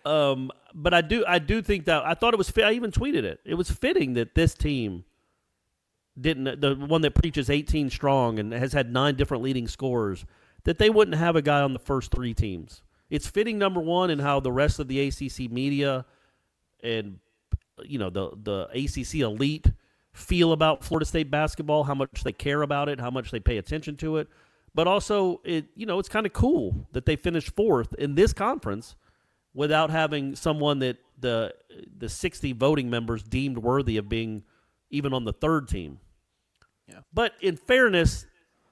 But I do think that I thought it was. I even tweeted it. It was fitting that this team didn't. The one that preaches 18 strong and has had 9 different leading scorers. That they wouldn't have a guy on the first 3 teams. It's fitting, number one, in how the rest of the ACC media and the ACC elite feel about Florida State basketball, how much they care about it, how much they pay attention to it. But also, it's kind of cool that they finished 4th in this conference without having someone that the 60 voting members deemed worthy of being even on the 3rd team. Yeah. But in fairness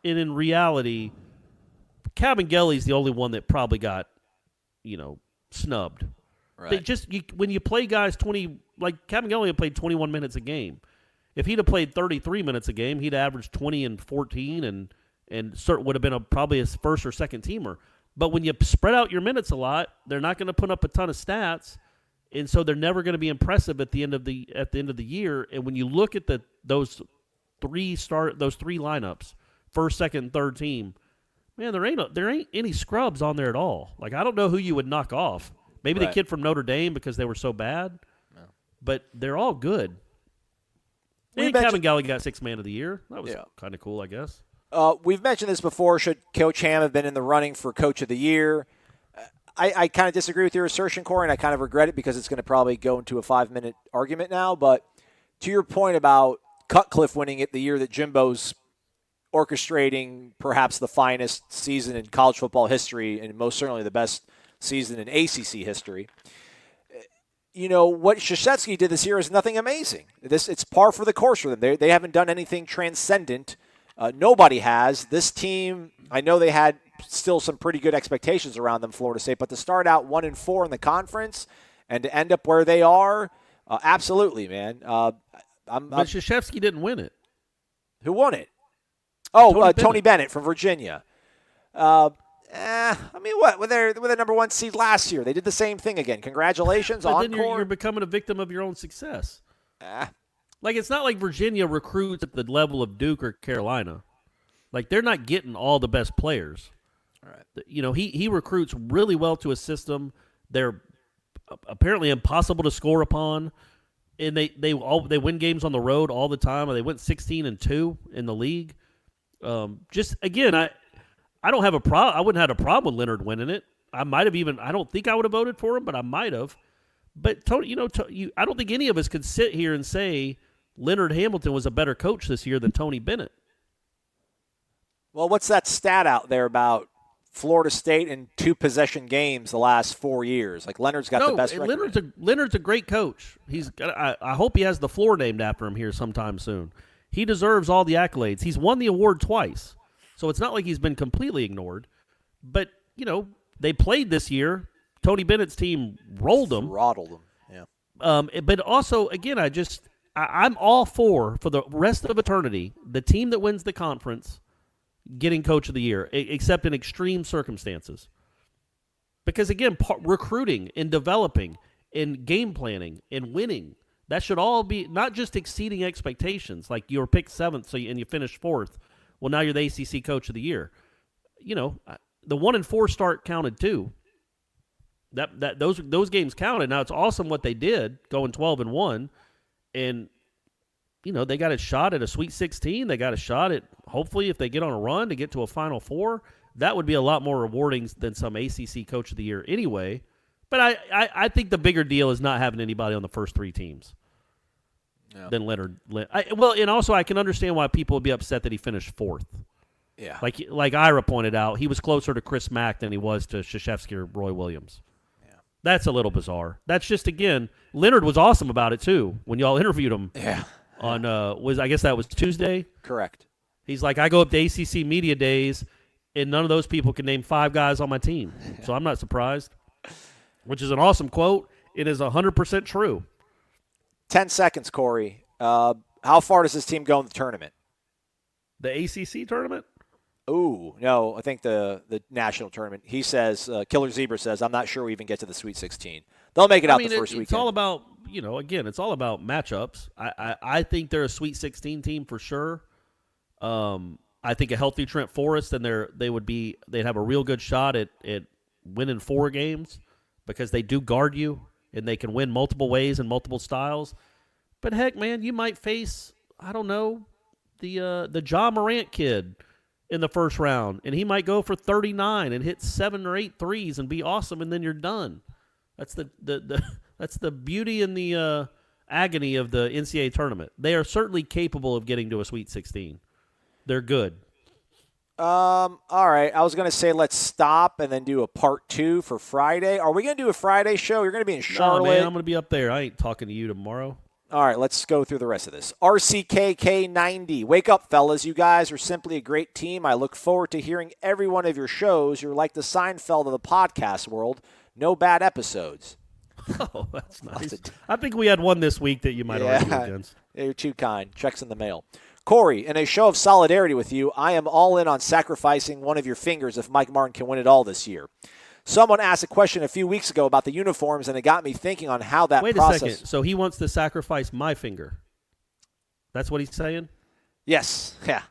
and in reality, Cabangeli's the only one that probably got, snubbed. Right. When you play guys 20, like Cabangeli had played 21 minutes a game. If he'd have played 33 minutes a game, he'd average 20 and 14 and would have been probably his first or second teamer. But when you spread out your minutes a lot, they're not going to put up a ton of stats. And so they're never going to be impressive at the end of the year. And when you look at those three lineups, first, second, and third team, man, there ain't any scrubs on there at all. Like, I don't know who you would knock off. Maybe the kid from Notre Dame because they were so bad. No. But they're all good. And Kevin Galley got Sixth Man of the Year. That was kind of cool, I guess. We've mentioned this before. Should Coach Ham have been in the running for Coach of the Year? I kind of disagree with your assertion, Corey, and I kind of regret it because it's going to probably go into a 5-minute argument now. But to your point about Cutcliffe winning it the year that Jimbo's orchestrating perhaps the finest season in college football history and most certainly the best season in ACC history, what Krzyzewski did this year is nothing amazing. It's par for the course for them. They haven't done anything transcendent. Nobody has. This team, I know they had still some pretty good expectations around them, Florida State, but to start out 1-4 in the conference and to end up where they are, absolutely, man. But Krzyzewski didn't win it. Who won it? Oh, Tony Bennett from Virginia. What? They're the number 1 seed last year. They did the same thing again. Congratulations, but encore. Then you're becoming a victim of your own success. Like, it's not like Virginia recruits at the level of Duke or Carolina. Like, they're not getting all the best players. All right. He recruits really well to a system. They're apparently impossible to score upon, and they win games on the road all the time. They went 16-2 in the league. Just again, I don't have a problem. I wouldn't have had a problem with Leonard winning it. I might have even. I don't think I would have voted for him, but I might have. But Tony, I don't think any of us could sit here and say Leonard Hamilton was a better coach this year than Tony Bennett. Well, what's that stat out there about Florida State in 2-possession games the last 4 years? Like, Leonard's got the best record. Leonard's a great coach. I hope he has the floor named after him here sometime soon. He deserves all the accolades. He's won the award twice, so it's not like he's been completely ignored. But, they played this year. Tony Bennett's team rolled them. Throttled them, yeah. But also, again, I'm all for the rest of eternity, the team that wins the conference getting Coach of the Year, except in extreme circumstances. Because, again, recruiting and developing and game planning and winning, that should all be not just exceeding expectations, like you were picked 7th and you finished 4th. Well, now you're the ACC Coach of the Year. The 1-4 start counted too. Those games counted. Now it's awesome what they did, going 12-1, and they got a shot at a Sweet 16. They got a shot at, hopefully, if they get on a run to get to a Final Four. That would be a lot more rewarding than some ACC Coach of the Year anyway. But I think the bigger deal is not having anybody on the first 3 teams than Leonard. And also I can understand why people would be upset that he finished 4th. Yeah. Like Ira pointed out, he was closer to Chris Mack than he was to Krzyzewski or Roy Williams. Yeah. That's a little bizarre. That's just, again, Leonard was awesome about it too when y'all interviewed him. Yeah. On I guess that was Tuesday? Correct. He's like, I go up to ACC Media Days, and none of those people can name 5 guys on my team. So I'm not surprised. Which is an awesome quote. It is 100% true. 10 seconds, Corey. How far does this team go in the tournament? The ACC tournament? Ooh, no, I think the national tournament. He says, Killer Zebra says, I'm not sure we even get to the Sweet 16. They'll make it out the first weekend. It's all about, again, it's all about matchups. I think they're a Sweet 16 team for sure. I think a healthy Trent Forrest, and they'd have a real good shot at winning 4 games because they do guard you and they can win multiple ways and multiple styles. But heck, man, you might face, I don't know, the Ja Morant kid in the first round, and he might go for 39 and hit 7 or 8 threes and be awesome, and then you're done. That's the beauty and the agony of the NCAA tournament. They are certainly capable of getting to a Sweet 16. They're good. All right. I was going to say let's stop and then do a part 2 for Friday. Are we going to do a Friday show? You're going to be in Charlotte. No, man, I'm going to be up there. I ain't talking to you tomorrow. All right, let's go through the rest of this. RCKK90. Wake up, fellas. You guys are simply a great team. I look forward to hearing every one of your shows. You're like the Seinfeld of the podcast world. No bad episodes. Oh, that's nice. I think we had one this week that you might argue against. You're too kind. Checks in the mail. Corey, in a show of solidarity with you, I am all in on sacrificing one of your fingers if Mike Martin can win it all this year. Someone asked a question a few weeks ago about the uniforms, and it got me thinking on how that process. Wait a second. So he wants to sacrifice my finger. That's what he's saying? Yes. Yeah.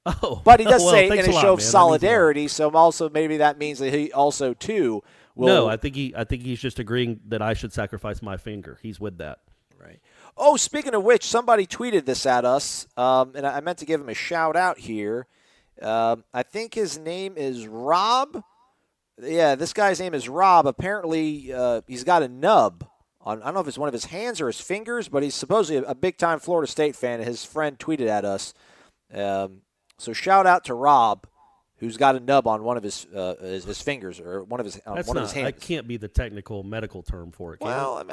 Oh. But he does say in a lot, show of man. solidarity, so also maybe that means that he also, too, will. No, I think he's just agreeing that I should sacrifice my finger. He's with that. Right. Oh, speaking of which, somebody tweeted this at us, and I meant to give him a shout-out here. I think his name is Rob. Yeah, this guy's name is Rob. Apparently, he's got a nub on, I don't know if it's one of his hands or his fingers, but he's supposedly a big-time Florida State fan, and his friend tweeted at us. So shout-out to Rob, who's got a nub on one of his fingers or one of his hands. That can't be the technical medical term for it, can Well, it?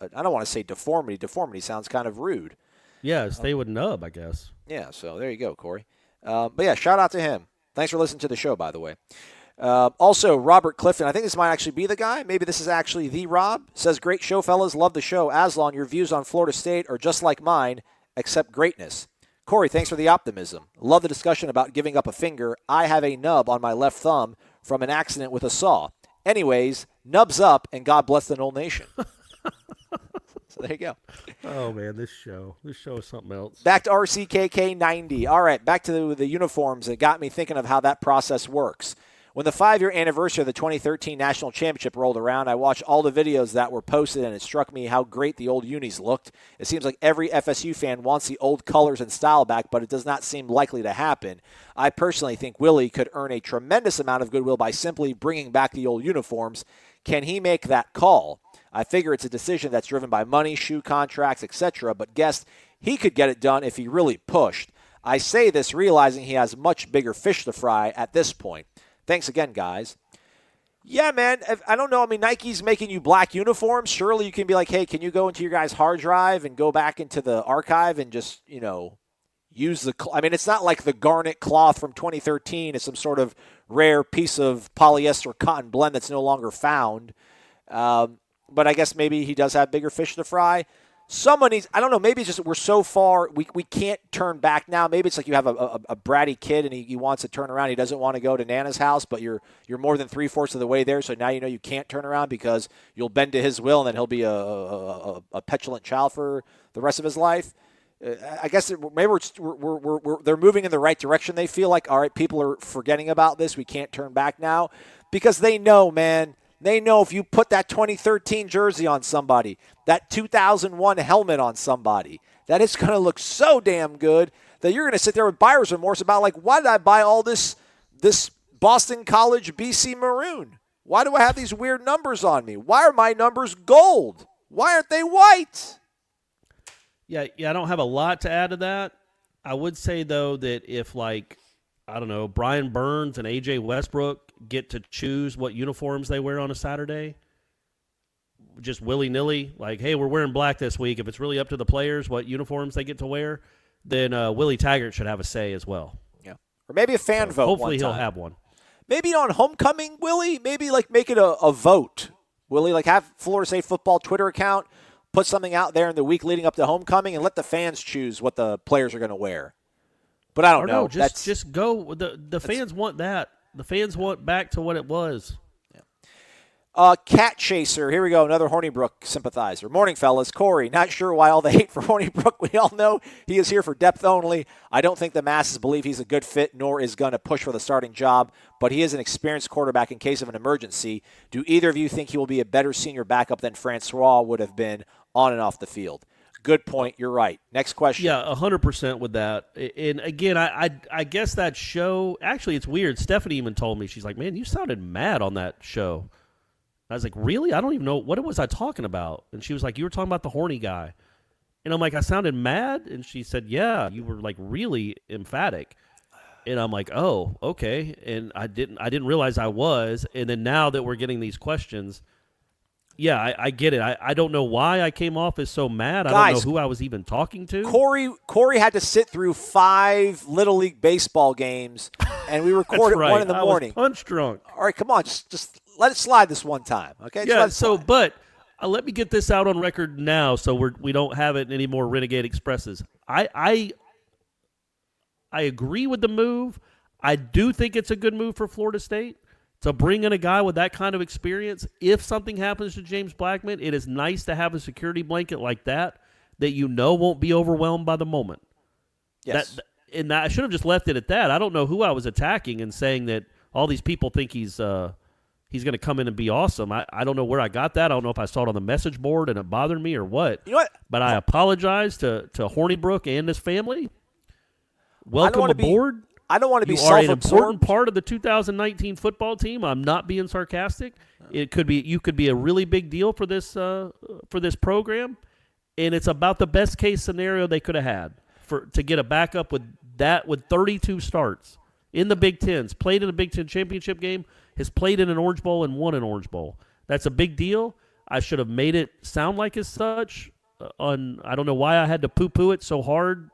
I don't want to say deformity. Deformity sounds kind of rude. Yeah, stay with nub, I guess. Yeah, so there you go, Corey. But, yeah, shout-out to him. Thanks for listening to the show, by the way. Also, Robert Clifton, I think this might actually be the guy. Maybe this is actually the Rob. Says, great show, fellas. Love the show. Aslan, your views on Florida State are just like mine, except greatness. Corey, thanks for the optimism. Love the discussion about giving up a finger. I have a nub on my left thumb from an accident with a saw. Anyways, nubs up, and God bless the Knoll Nation. So there you go. Oh, man, this show is something else. Back to RCKK 90. All right, back to the uniforms. It got me thinking of how that process works. When the 5-year anniversary of the 2013 National Championship rolled around, I watched all the videos that were posted, and it struck me how great the old unis looked. It seems like every FSU fan wants the old colors and style back, but it does not seem likely to happen. I personally think Willie could earn a tremendous amount of goodwill by simply bringing back the old uniforms. Can he make that call? I figure it's a decision that's driven by money, shoe contracts, etc., but guess he could get it done if he really pushed. I say this realizing he has much bigger fish to fry at this point. Thanks again, guys. Yeah, man, I don't know. I mean, Nike's making you black uniforms. Surely you can be like, hey, can you go into your guys' hard drive and go back into the archive and just, use the – I mean, it's not like the garnet cloth from 2013 is some sort of rare piece of polyester cotton blend that's no longer found. But I guess maybe he does have bigger fish to fry. Someone needs – I don't know. Maybe it's just we're so far we can't turn back now. Maybe it's like you have a bratty kid and he wants to turn around. He doesn't want to go to Nana's house, but you're more than 3/4 of the way there. So now you can't turn around because you'll bend to his will and then he'll be a petulant child for the rest of his life. I guess maybe they're moving in the right direction. They feel like, all right, people are forgetting about this. We can't turn back now because they know, man. They know if you put that 2013 jersey on somebody, that 2001 helmet on somebody, that it's going to look so damn good that you're going to sit there with buyer's remorse about, like, why did I buy all this Boston College BC maroon? Why do I have these weird numbers on me? Why are my numbers gold? Why aren't they white? Yeah, I don't have a lot to add to that. I would say, though, that if, Brian Burns and A.J. Westbrook get to choose what uniforms they wear on a Saturday, just willy-nilly, like, hey, we're wearing black this week. If it's really up to the players what uniforms they get to wear, then Willie Taggart should have a say as well. Yeah. Or maybe a fan vote. Hopefully he'll have one. Maybe on homecoming, Willie, maybe make it a vote. Willie, have Florida State football Twitter account, put something out there in the week leading up to homecoming, and let the fans choose what the players are going to wear. But I don't know. No, just go. The fans want that. The fans want back to what it was. Yeah. Cat Chaser. Here we go. Another Hornibrook sympathizer. Morning, fellas. Corey, not sure why all the hate for Hornibrook. We all know he is here for depth only. I don't think the masses believe he's a good fit, nor is going to push for the starting job, but he is an experienced quarterback in case of an emergency. Do either of you think he will be a better senior backup than Francois would have been on and off the field? Good point. You're right. Next question. Yeah, 100% with that. And again, I guess that show, actually, it's weird. Stephanie even told me, she's like, man, you sounded mad on that show. I was like, really? I don't even know. What was I talking about? And she was like, you were talking about the horny guy. And I'm like, I sounded mad? And she said, yeah, you were like really emphatic. And I'm like, oh, okay. And I didn't realize I was. And then now that we're getting these questions, yeah, I get it. I don't know why I came off as so mad. I don't know who I was even talking to. Corey had to sit through 5 Little League baseball games, and we recorded right. 1 in the morning. I was punch drunk. All right, come on. Just let it slide this one time, okay? But let me get this out on record now so we don't have it in any more Renegade Expresses. I agree with the move. I do think it's a good move for Florida State. To bring in a guy with that kind of experience, if something happens to James Blackman, it is nice to have a security blanket like that you know won't be overwhelmed by the moment. Yes. I should have just left it at that. I don't know who I was attacking and saying that all these people think he's going to come in and be awesome. I don't know where I got that. I don't know if I saw it on the message board and it bothered me or what. You know what? But I apologize to Hornibrook and his family. Welcome aboard. I don't want to be You are an self-absorbed. important part of the 2019 football team. I'm not being sarcastic. You could be a really big deal for this program, and it's about the best case scenario they could have had to get a backup with 32 starts in the Big Tens, played in a Big Ten championship game, has played in an Orange Bowl and won an Orange Bowl. That's a big deal. I should have made it sound like as such. I don't know why I had to poo-poo it so hard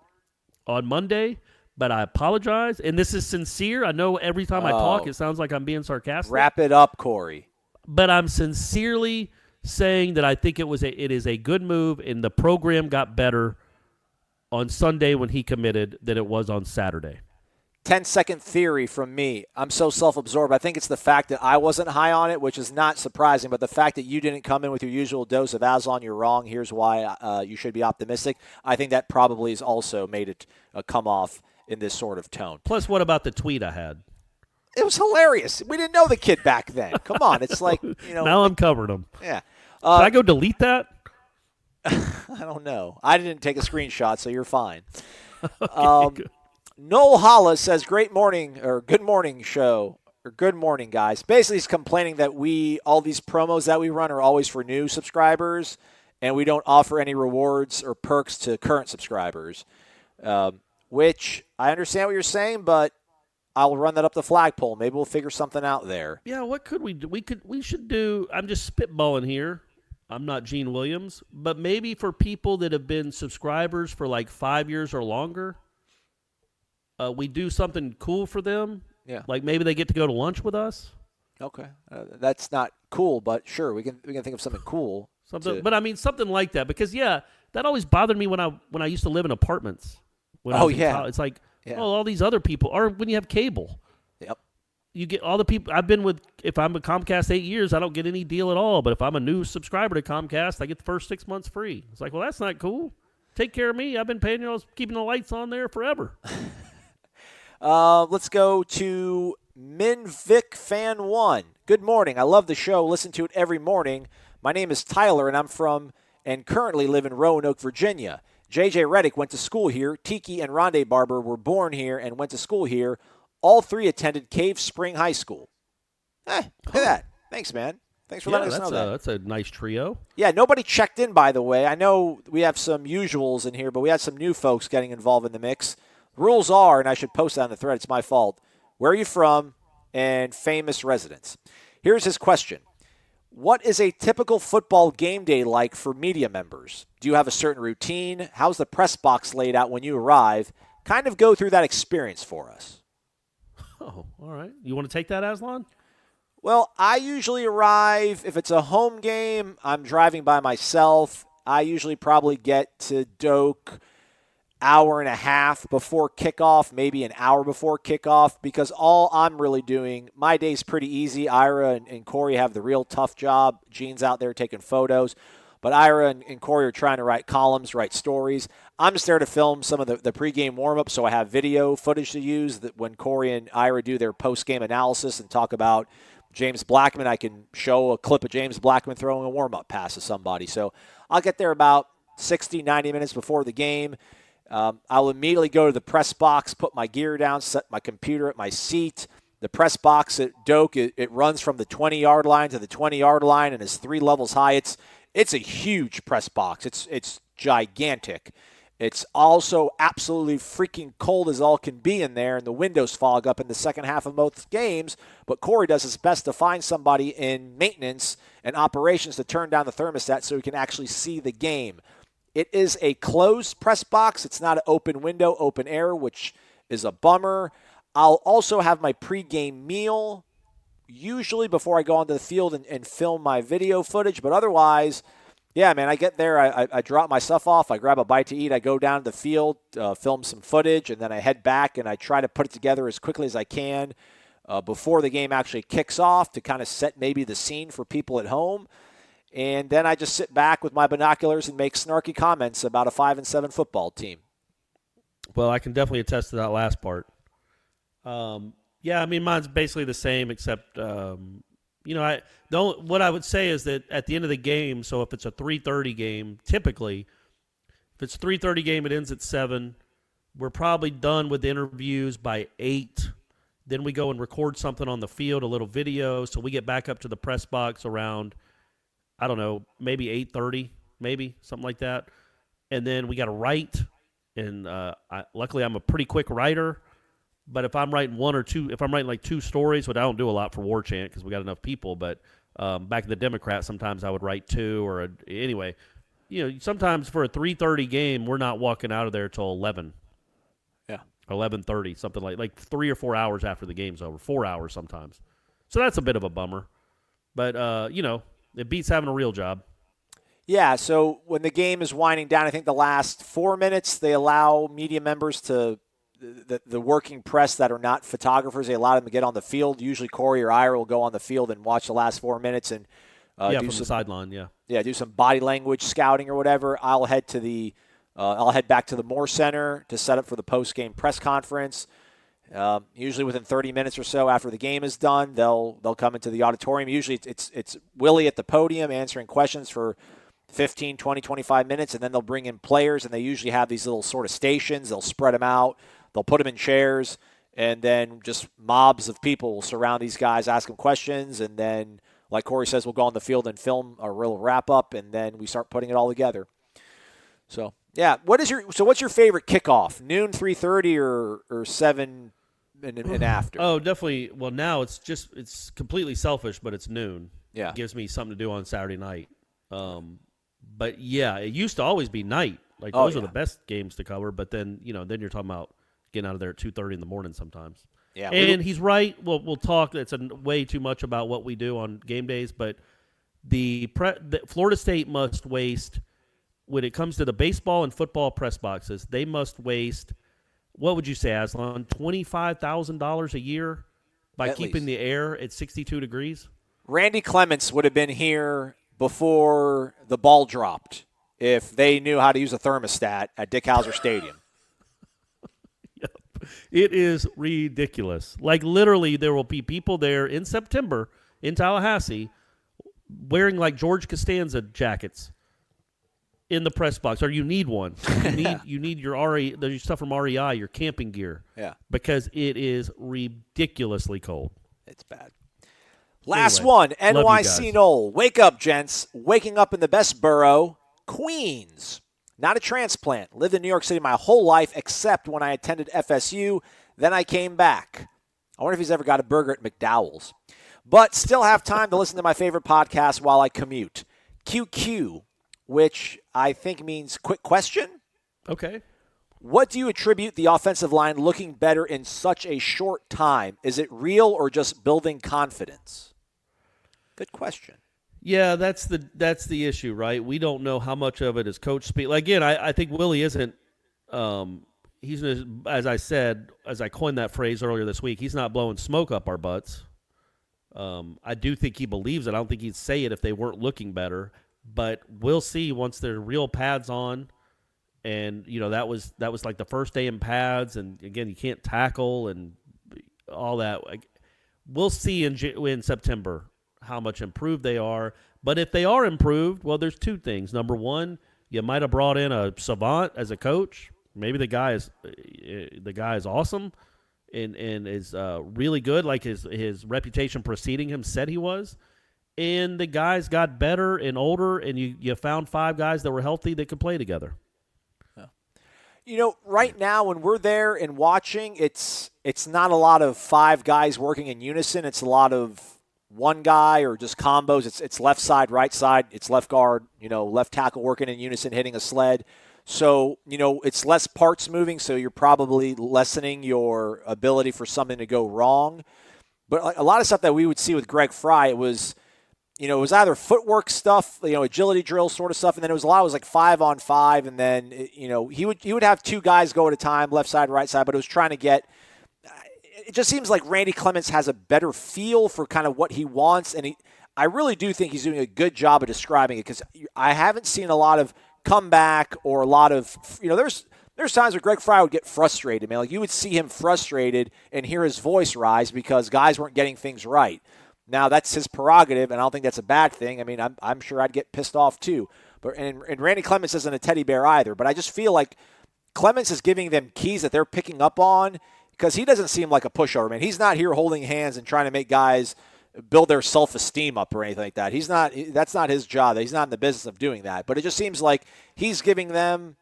on Monday. But I apologize, and this is sincere. I know every time I talk, it sounds like I'm being sarcastic. Wrap it up, Corey. But I'm sincerely saying that I think it is a good move, and the program got better on Sunday when he committed than it was on Saturday. 10-second theory from me. I'm so self-absorbed. I think it's the fact that I wasn't high on it, which is not surprising, but the fact that you didn't come in with your usual dose of Aslan, you're wrong, here's why you should be optimistic. I think that probably has also made it come off in this sort of tone. Plus, what about the tweet I had? It was hilarious. We didn't know the kid back then. Come on. It's like, Now I'm covering him. Yeah. Should I go delete that? I don't know. I didn't take a screenshot, so you're fine. Okay, Noel Hollis says, great morning, or good morning show, or good morning, guys. Basically, he's complaining that all these promos that we run are always for new subscribers, and we don't offer any rewards or perks to current subscribers. Which I understand what you're saying, but I'll run that up the flagpole. Maybe we'll figure something out there. Yeah, what could we do? We should do, I'm just spitballing here. I'm not Gene Williams, but maybe for people that have been subscribers for like 5 years or longer, we do something cool for them. Yeah. Like maybe they get to go to lunch with us. Okay. That's not cool, but sure, we can think of something cool. But I mean something like that, because that always bothered me when I used to live in apartments. It's like, all these other people, or when you have cable. Yep. You get all the people I've been with. If I'm a Comcast 8 years, I don't get any deal at all. But if I'm a new subscriber to Comcast, I get the first 6 months free. It's like, well, that's not cool. Take care of me. I've been paying keeping the lights on there forever. Let's go to Minvic Fan 1. Good morning. I love the show. Listen to it every morning. My name is Tyler, and I'm from and currently live in Roanoke, Virginia. J.J. Redick went to school here. Tiki and Rondé Barber were born here and went to school here. All three attended Cave Spring High School. Look at that. Thanks, man. Thanks for letting us know that. That's a nice trio. Yeah, nobody checked in, by the way. I know we have some usuals in here, but we had some new folks getting involved in the mix. The rules are, and I should post that on the thread, it's my fault, where are you from and famous residents. Here's his question. What is a typical football game day like for media members? Do you have a certain routine? How's the press box laid out when you arrive? Kind of go through that experience for us. Oh, all right. You want to take that, Aslan? Well, I usually arrive, if it's a home game, I'm driving by myself. I usually probably get to Doak hour and a half before kickoff, maybe an hour before kickoff, because all I'm really doing, my day's pretty easy. Ira and Corey have the real tough job. Gene's out there taking photos. But Ira and Corey are trying to write columns, write stories. I'm just there to film some of the pregame warm-up, so I have video footage to use that when Corey and Ira do their postgame analysis and talk about James Blackman, I can show a clip of James Blackman throwing a warm-up pass to somebody. So I'll get there about 60, 90 minutes before the game. I'll immediately go to the press box, put my gear down, set my computer at my seat. The press box at Doak, it runs from the 20-yard line to the 20-yard line and is 3 levels high. It's a huge press box. It's gigantic. It's also absolutely freaking cold as all can be in there, and the windows fog up in the second half of most games. But Corey does his best to find somebody in maintenance and operations to turn down the thermostat so he can actually see the game. It is a closed press box. It's not an open window, open air, which is a bummer. I'll also have my pregame meal, usually before I go onto the field and film my video footage. But otherwise, yeah, man, I get there, I drop my stuff off, I grab a bite to eat, I go down to the field, film some footage, and then I head back and I try to put it together as quickly as I can. before the game actually kicks off to kind of set maybe the scene for people at home. And then I just sit back with my binoculars and make snarky comments about a 5-7 football team. Well, I can definitely attest to that last part. Yeah, I mean, mine's basically the same, except what I would say is that at the end of the game, so if it's a 3:30 game, typically, if it's a 3:30 game, it ends at 7. We're probably done with the interviews by 8. Then we go and record something on the field, a little video, so we get back up to the press box around, I don't know, maybe 8:30, maybe something like that. And then we got to write. And luckily, I'm a pretty quick writer. But if I'm writing like 2 stories, which I don't do a lot for War Chant because we got enough people. But back in the Democrat, sometimes I would write 2 anyway. Sometimes for a 3:30 game, we're not walking out of there till 11. Yeah, 11:30, something like 3 or 4 hours after the game's over. 4 hours sometimes. So that's a bit of a bummer. But it beats having a real job. Yeah, so when the game is winding down, I think the last 4 minutes, they allow media members the working press that are not photographers, they allow them to get on the field. Usually Corey or Ira will go on the field and watch the last 4 minutes and do from the sideline, do some body language scouting or whatever. I'll head back to the Moore Center to set up for the post-game press conference. Usually within 30 minutes or so after the game is done, they'll come into the auditorium. Usually it's Willie at the podium answering questions for 15, 20, 25 minutes, and then they'll bring in players, and they usually have these little sort of stations. They'll spread them out. They'll put them in chairs, and then just mobs of people will surround these guys, ask them questions, and then, like Corey says, we'll go on the field and film a real wrap-up, and then we start putting it all together. So, yeah, what's your favorite kickoff? Noon, 3:30, or 7 and after? Oh, definitely. Well, now it's completely selfish, but it's noon. Yeah. It gives me something to do on Saturday night. But yeah, it used to always be night. Like those are the best games to cover. But then then you're talking about getting out of there at 2:30 in the morning sometimes. Yeah, and he's right. We'll talk. It's way too much about what we do on game days. But the Florida State must waste when it comes to the baseball and football press boxes. They must waste. What would you say, Aslan? $25,000 a year by keeping the air at 62 degrees. Randy Clements would have been here before the ball dropped if they knew how to use a thermostat at Dick Howser Stadium. Yep. It is ridiculous. Like, literally, there will be people there in September in Tallahassee wearing, like, George Costanza jackets in the press box, or you need one. You need your your stuff from REI, your camping gear. Yeah. Because it is ridiculously cold. It's bad. Last one, NYC Knoll. Wake up, gents. Waking up in the best borough, Queens. Not a transplant. Lived in New York City my whole life except when I attended FSU. Then I came back. I wonder if he's ever got a burger at McDowell's. But still have time to listen to my favorite podcast while I commute. QQ, which I think means quick question. Okay. What do you attribute the offensive line looking better in such a short time? Is it real or just building confidence? Good question. Yeah, that's the issue, right? We don't know how much of it is coach speed. Like, again, I think Willie isn't he's, as I said, as I coined that phrase earlier this week, he's not blowing smoke up our butts. I do think he believes it. I don't think he'd say it if they weren't looking better. But we'll see once their real pads on. And, that was like the first day in pads. And, again, you can't tackle and all that. We'll see in September how much improved they are. But if they are improved, well, there's 2 things. Number one, you might have brought in a savant as a coach. Maybe the guy is awesome and is really good, like his reputation preceding him said he was. And the guys got better and older, and you found 5 guys that were healthy that could play together. Right now when we're there and watching, it's not a lot of 5 guys working in unison. It's a lot of one guy or just combos. It's left side, right side. It's left guard, left tackle working in unison, hitting a sled. So, it's less parts moving, so you're probably lessening your ability for something to go wrong. But a lot of stuff that we would see with Greg Fry, it was either footwork stuff, agility drill sort of stuff, and then it was 5-on-5, and then he would have 2 guys go at a time, left side, right side, but it was trying to get it just seems like Randy Clements has a better feel for kind of what he wants, and I really do think he's doing a good job of describing it, because I haven't seen a lot of comeback or a lot of, there's times where Greg Frey would get frustrated, man. Like, you would see him frustrated and hear his voice rise because guys weren't getting things right. Now, that's his prerogative, and I don't think that's a bad thing. I mean, I'm sure I'd get pissed off too. But and Randy Clements isn't a teddy bear either. But I just feel like Clements is giving them keys that they're picking up on, because he doesn't seem like a pushover, man. He's not here holding hands and trying to make guys build their self-esteem up or anything like that. That's not his job. He's not in the business of doing that. But it just seems like he's giving them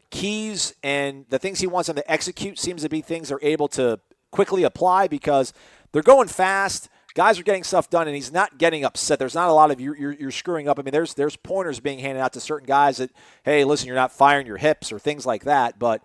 keys, and the things he wants them to execute seems to be things they're able to quickly apply, because they're going fast. Guys are getting stuff done, and he's not getting upset. There's not a lot of you're screwing up. I mean, there's pointers being handed out to certain guys that, hey, listen, you're not firing your hips or things like that. But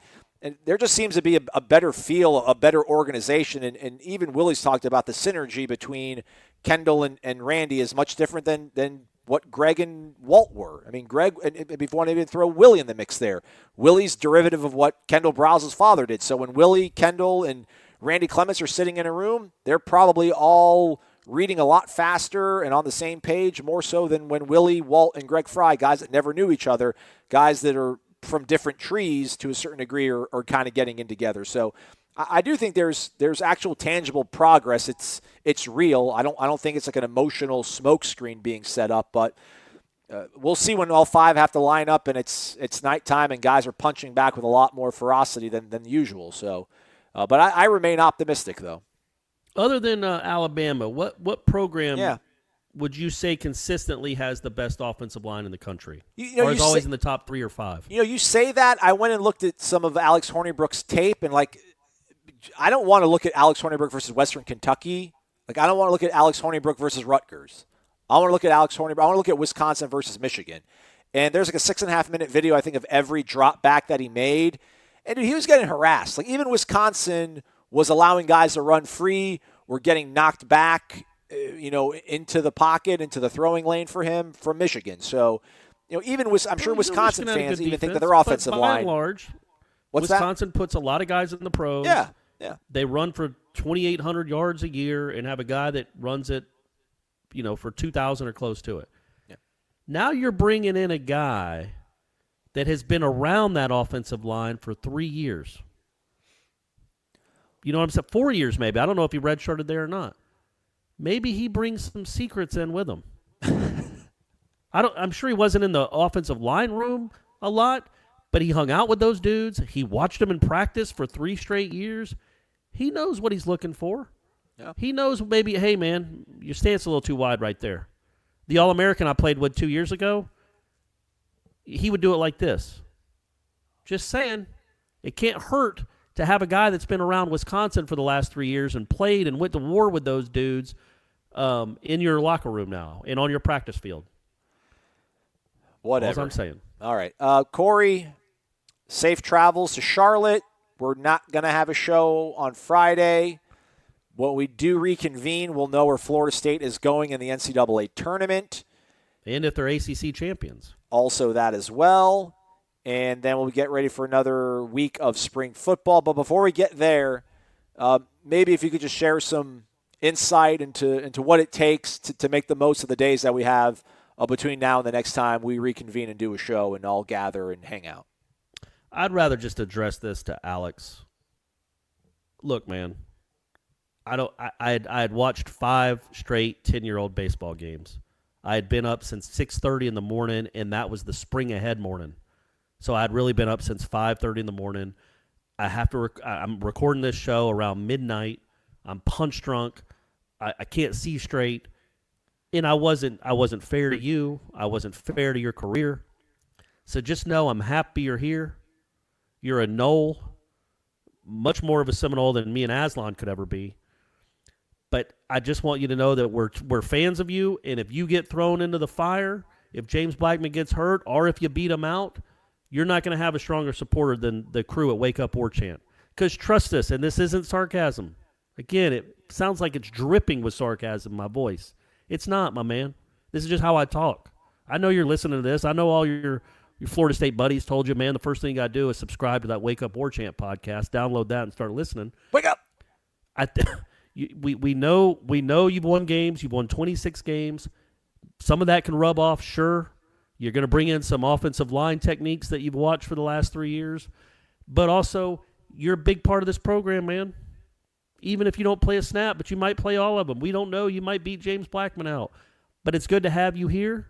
there just seems to be a better feel, a better organization. And even Willie's talked about the synergy between Kendall and Randy is much different than what Greg and Walt were. I mean, Greg, and if you want to even throw Willie in the mix there, Willie's derivative of what Kendall Browse's father did. So when Willie, Kendall, and Randy Clements are sitting in a room, they're probably all reading a lot faster and on the same page, more so than when Willie, Walt, and Greg Frey, guys that never knew each other, guys that are from different trees to a certain degree, are kind of getting in together. So I do think there's actual tangible progress. It's real. I don't think it's like an emotional smokescreen being set up, but we'll see when all five have to line up and it's nighttime and guys are punching back with a lot more ferocity than usual. So, but I remain optimistic though. Other than Alabama, what program would you say consistently has the best offensive line in the country? Or is always in the top 3 or 5? You say that. I went and looked at some of Alex Hornibrook's tape, and I don't want to look at Alex Hornibrook versus Western Kentucky. I don't want to look at Alex Hornibrook versus Rutgers. I want to look at Alex Hornibrook. I want to look at Wisconsin versus Michigan. And there's a 6.5-minute video, I think, of every drop back that he made. And dude, he was getting harassed. Even Wisconsin was allowing guys to run free, were getting knocked back, into the pocket, into the throwing lane for him from Michigan. So, even I'm sure Wisconsin fans even think that their offensive line. By and large, Wisconsin puts a lot of guys in the pros. Yeah. They run for 2,800 yards a year and have a guy that runs it, for 2,000 or close to it. Yeah. Now you're bringing in a guy that has been around that offensive line for 3 years. You know what I'm saying? 4 years maybe. I don't know if he redshirted there or not. Maybe he brings some secrets in with him. I'm sure he wasn't in the offensive line room a lot, but he hung out with those dudes. He watched them in practice for 3 straight years. He knows what he's looking for. Yeah. He knows maybe, hey, man, your stance a little too wide right there. The All-American I played with 2 years ago, he would do it like this. Just saying, it can't hurt to have a guy that's been around Wisconsin for the last 3 years and played and went to war with those dudes in your locker room now and on your practice field. Whatever. That's what I'm saying. All right. Corey, safe travels to Charlotte. We're not going to have a show on Friday. When we do reconvene, we'll know where Florida State is going in the NCAA tournament. And if they're ACC champions. Also that as well. And then we'll get ready for another week of spring football. But before we get there, maybe if you could just share some insight into what it takes to make the most of the days that we have between now and the next time we reconvene and do a show and all gather and hang out. I'd rather just address this to Alex. Look, man, I had watched 5 straight 10-year-old baseball games. I had been up since 6:30 in the morning, and that was the spring ahead morning. So I'd really been up since 5:30 in the morning. I'm recording this show around midnight. I'm punch drunk. I can't see straight. And I wasn't fair to you. I wasn't fair to your career. So just know I'm happy you're here. You're a Knoll, much more of a Seminole than me and Aslan could ever be. But I just want you to know that we're fans of you, and if you get thrown into the fire, if James Blackman gets hurt, or if you beat him out, you're not going to have a stronger supporter than the crew at Wake Up War Chant. Because trust us, and this isn't sarcasm. Again, it sounds like it's dripping with sarcasm, my voice. It's not, my man. This is just how I talk. I know you're listening to this. I know all your Florida State buddies told you, man, the first thing you got to do is subscribe to that Wake Up War Chant podcast, download that, and start listening. Wake up! We know you've won games. You've won 26 games. Some of that can rub off, sure. You're going to bring in some offensive line techniques that you've watched for the last 3 years. But also, you're a big part of this program, man. Even if you don't play a snap, but you might play all of them. We don't know. You might beat James Blackman out. But it's good to have you here.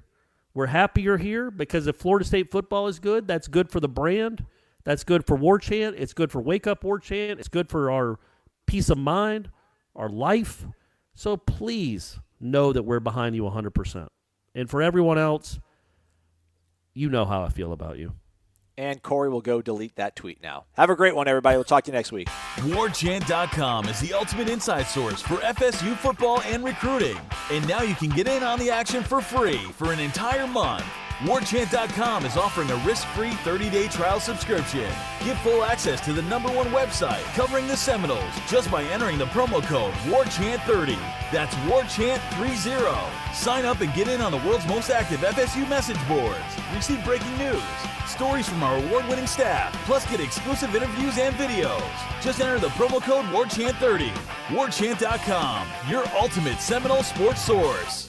We're happy you're here because if Florida State football is good, that's good for the brand. That's good for War Chant. It's good for Wake Up War Chant. It's good for our peace of mind, our life. So please know that we're behind you 100%. And for everyone else, you know how I feel about you. And Corey will go delete that tweet now. Have a great one, everybody. We'll talk to you next week. WarChant.com is the ultimate inside source for FSU football and recruiting. And now you can get in on the action for free for an entire month. WarChant.com is offering a risk-free 30-day trial subscription. Get full access to the #1 website covering the Seminoles just by entering the promo code WarChant30. That's WarChant30. Sign up and get in on the world's most active FSU message boards. Receive breaking news, stories from our award-winning staff, plus get exclusive interviews and videos. Just enter the promo code WarChant30. WarChant.com, your ultimate Seminole sports source.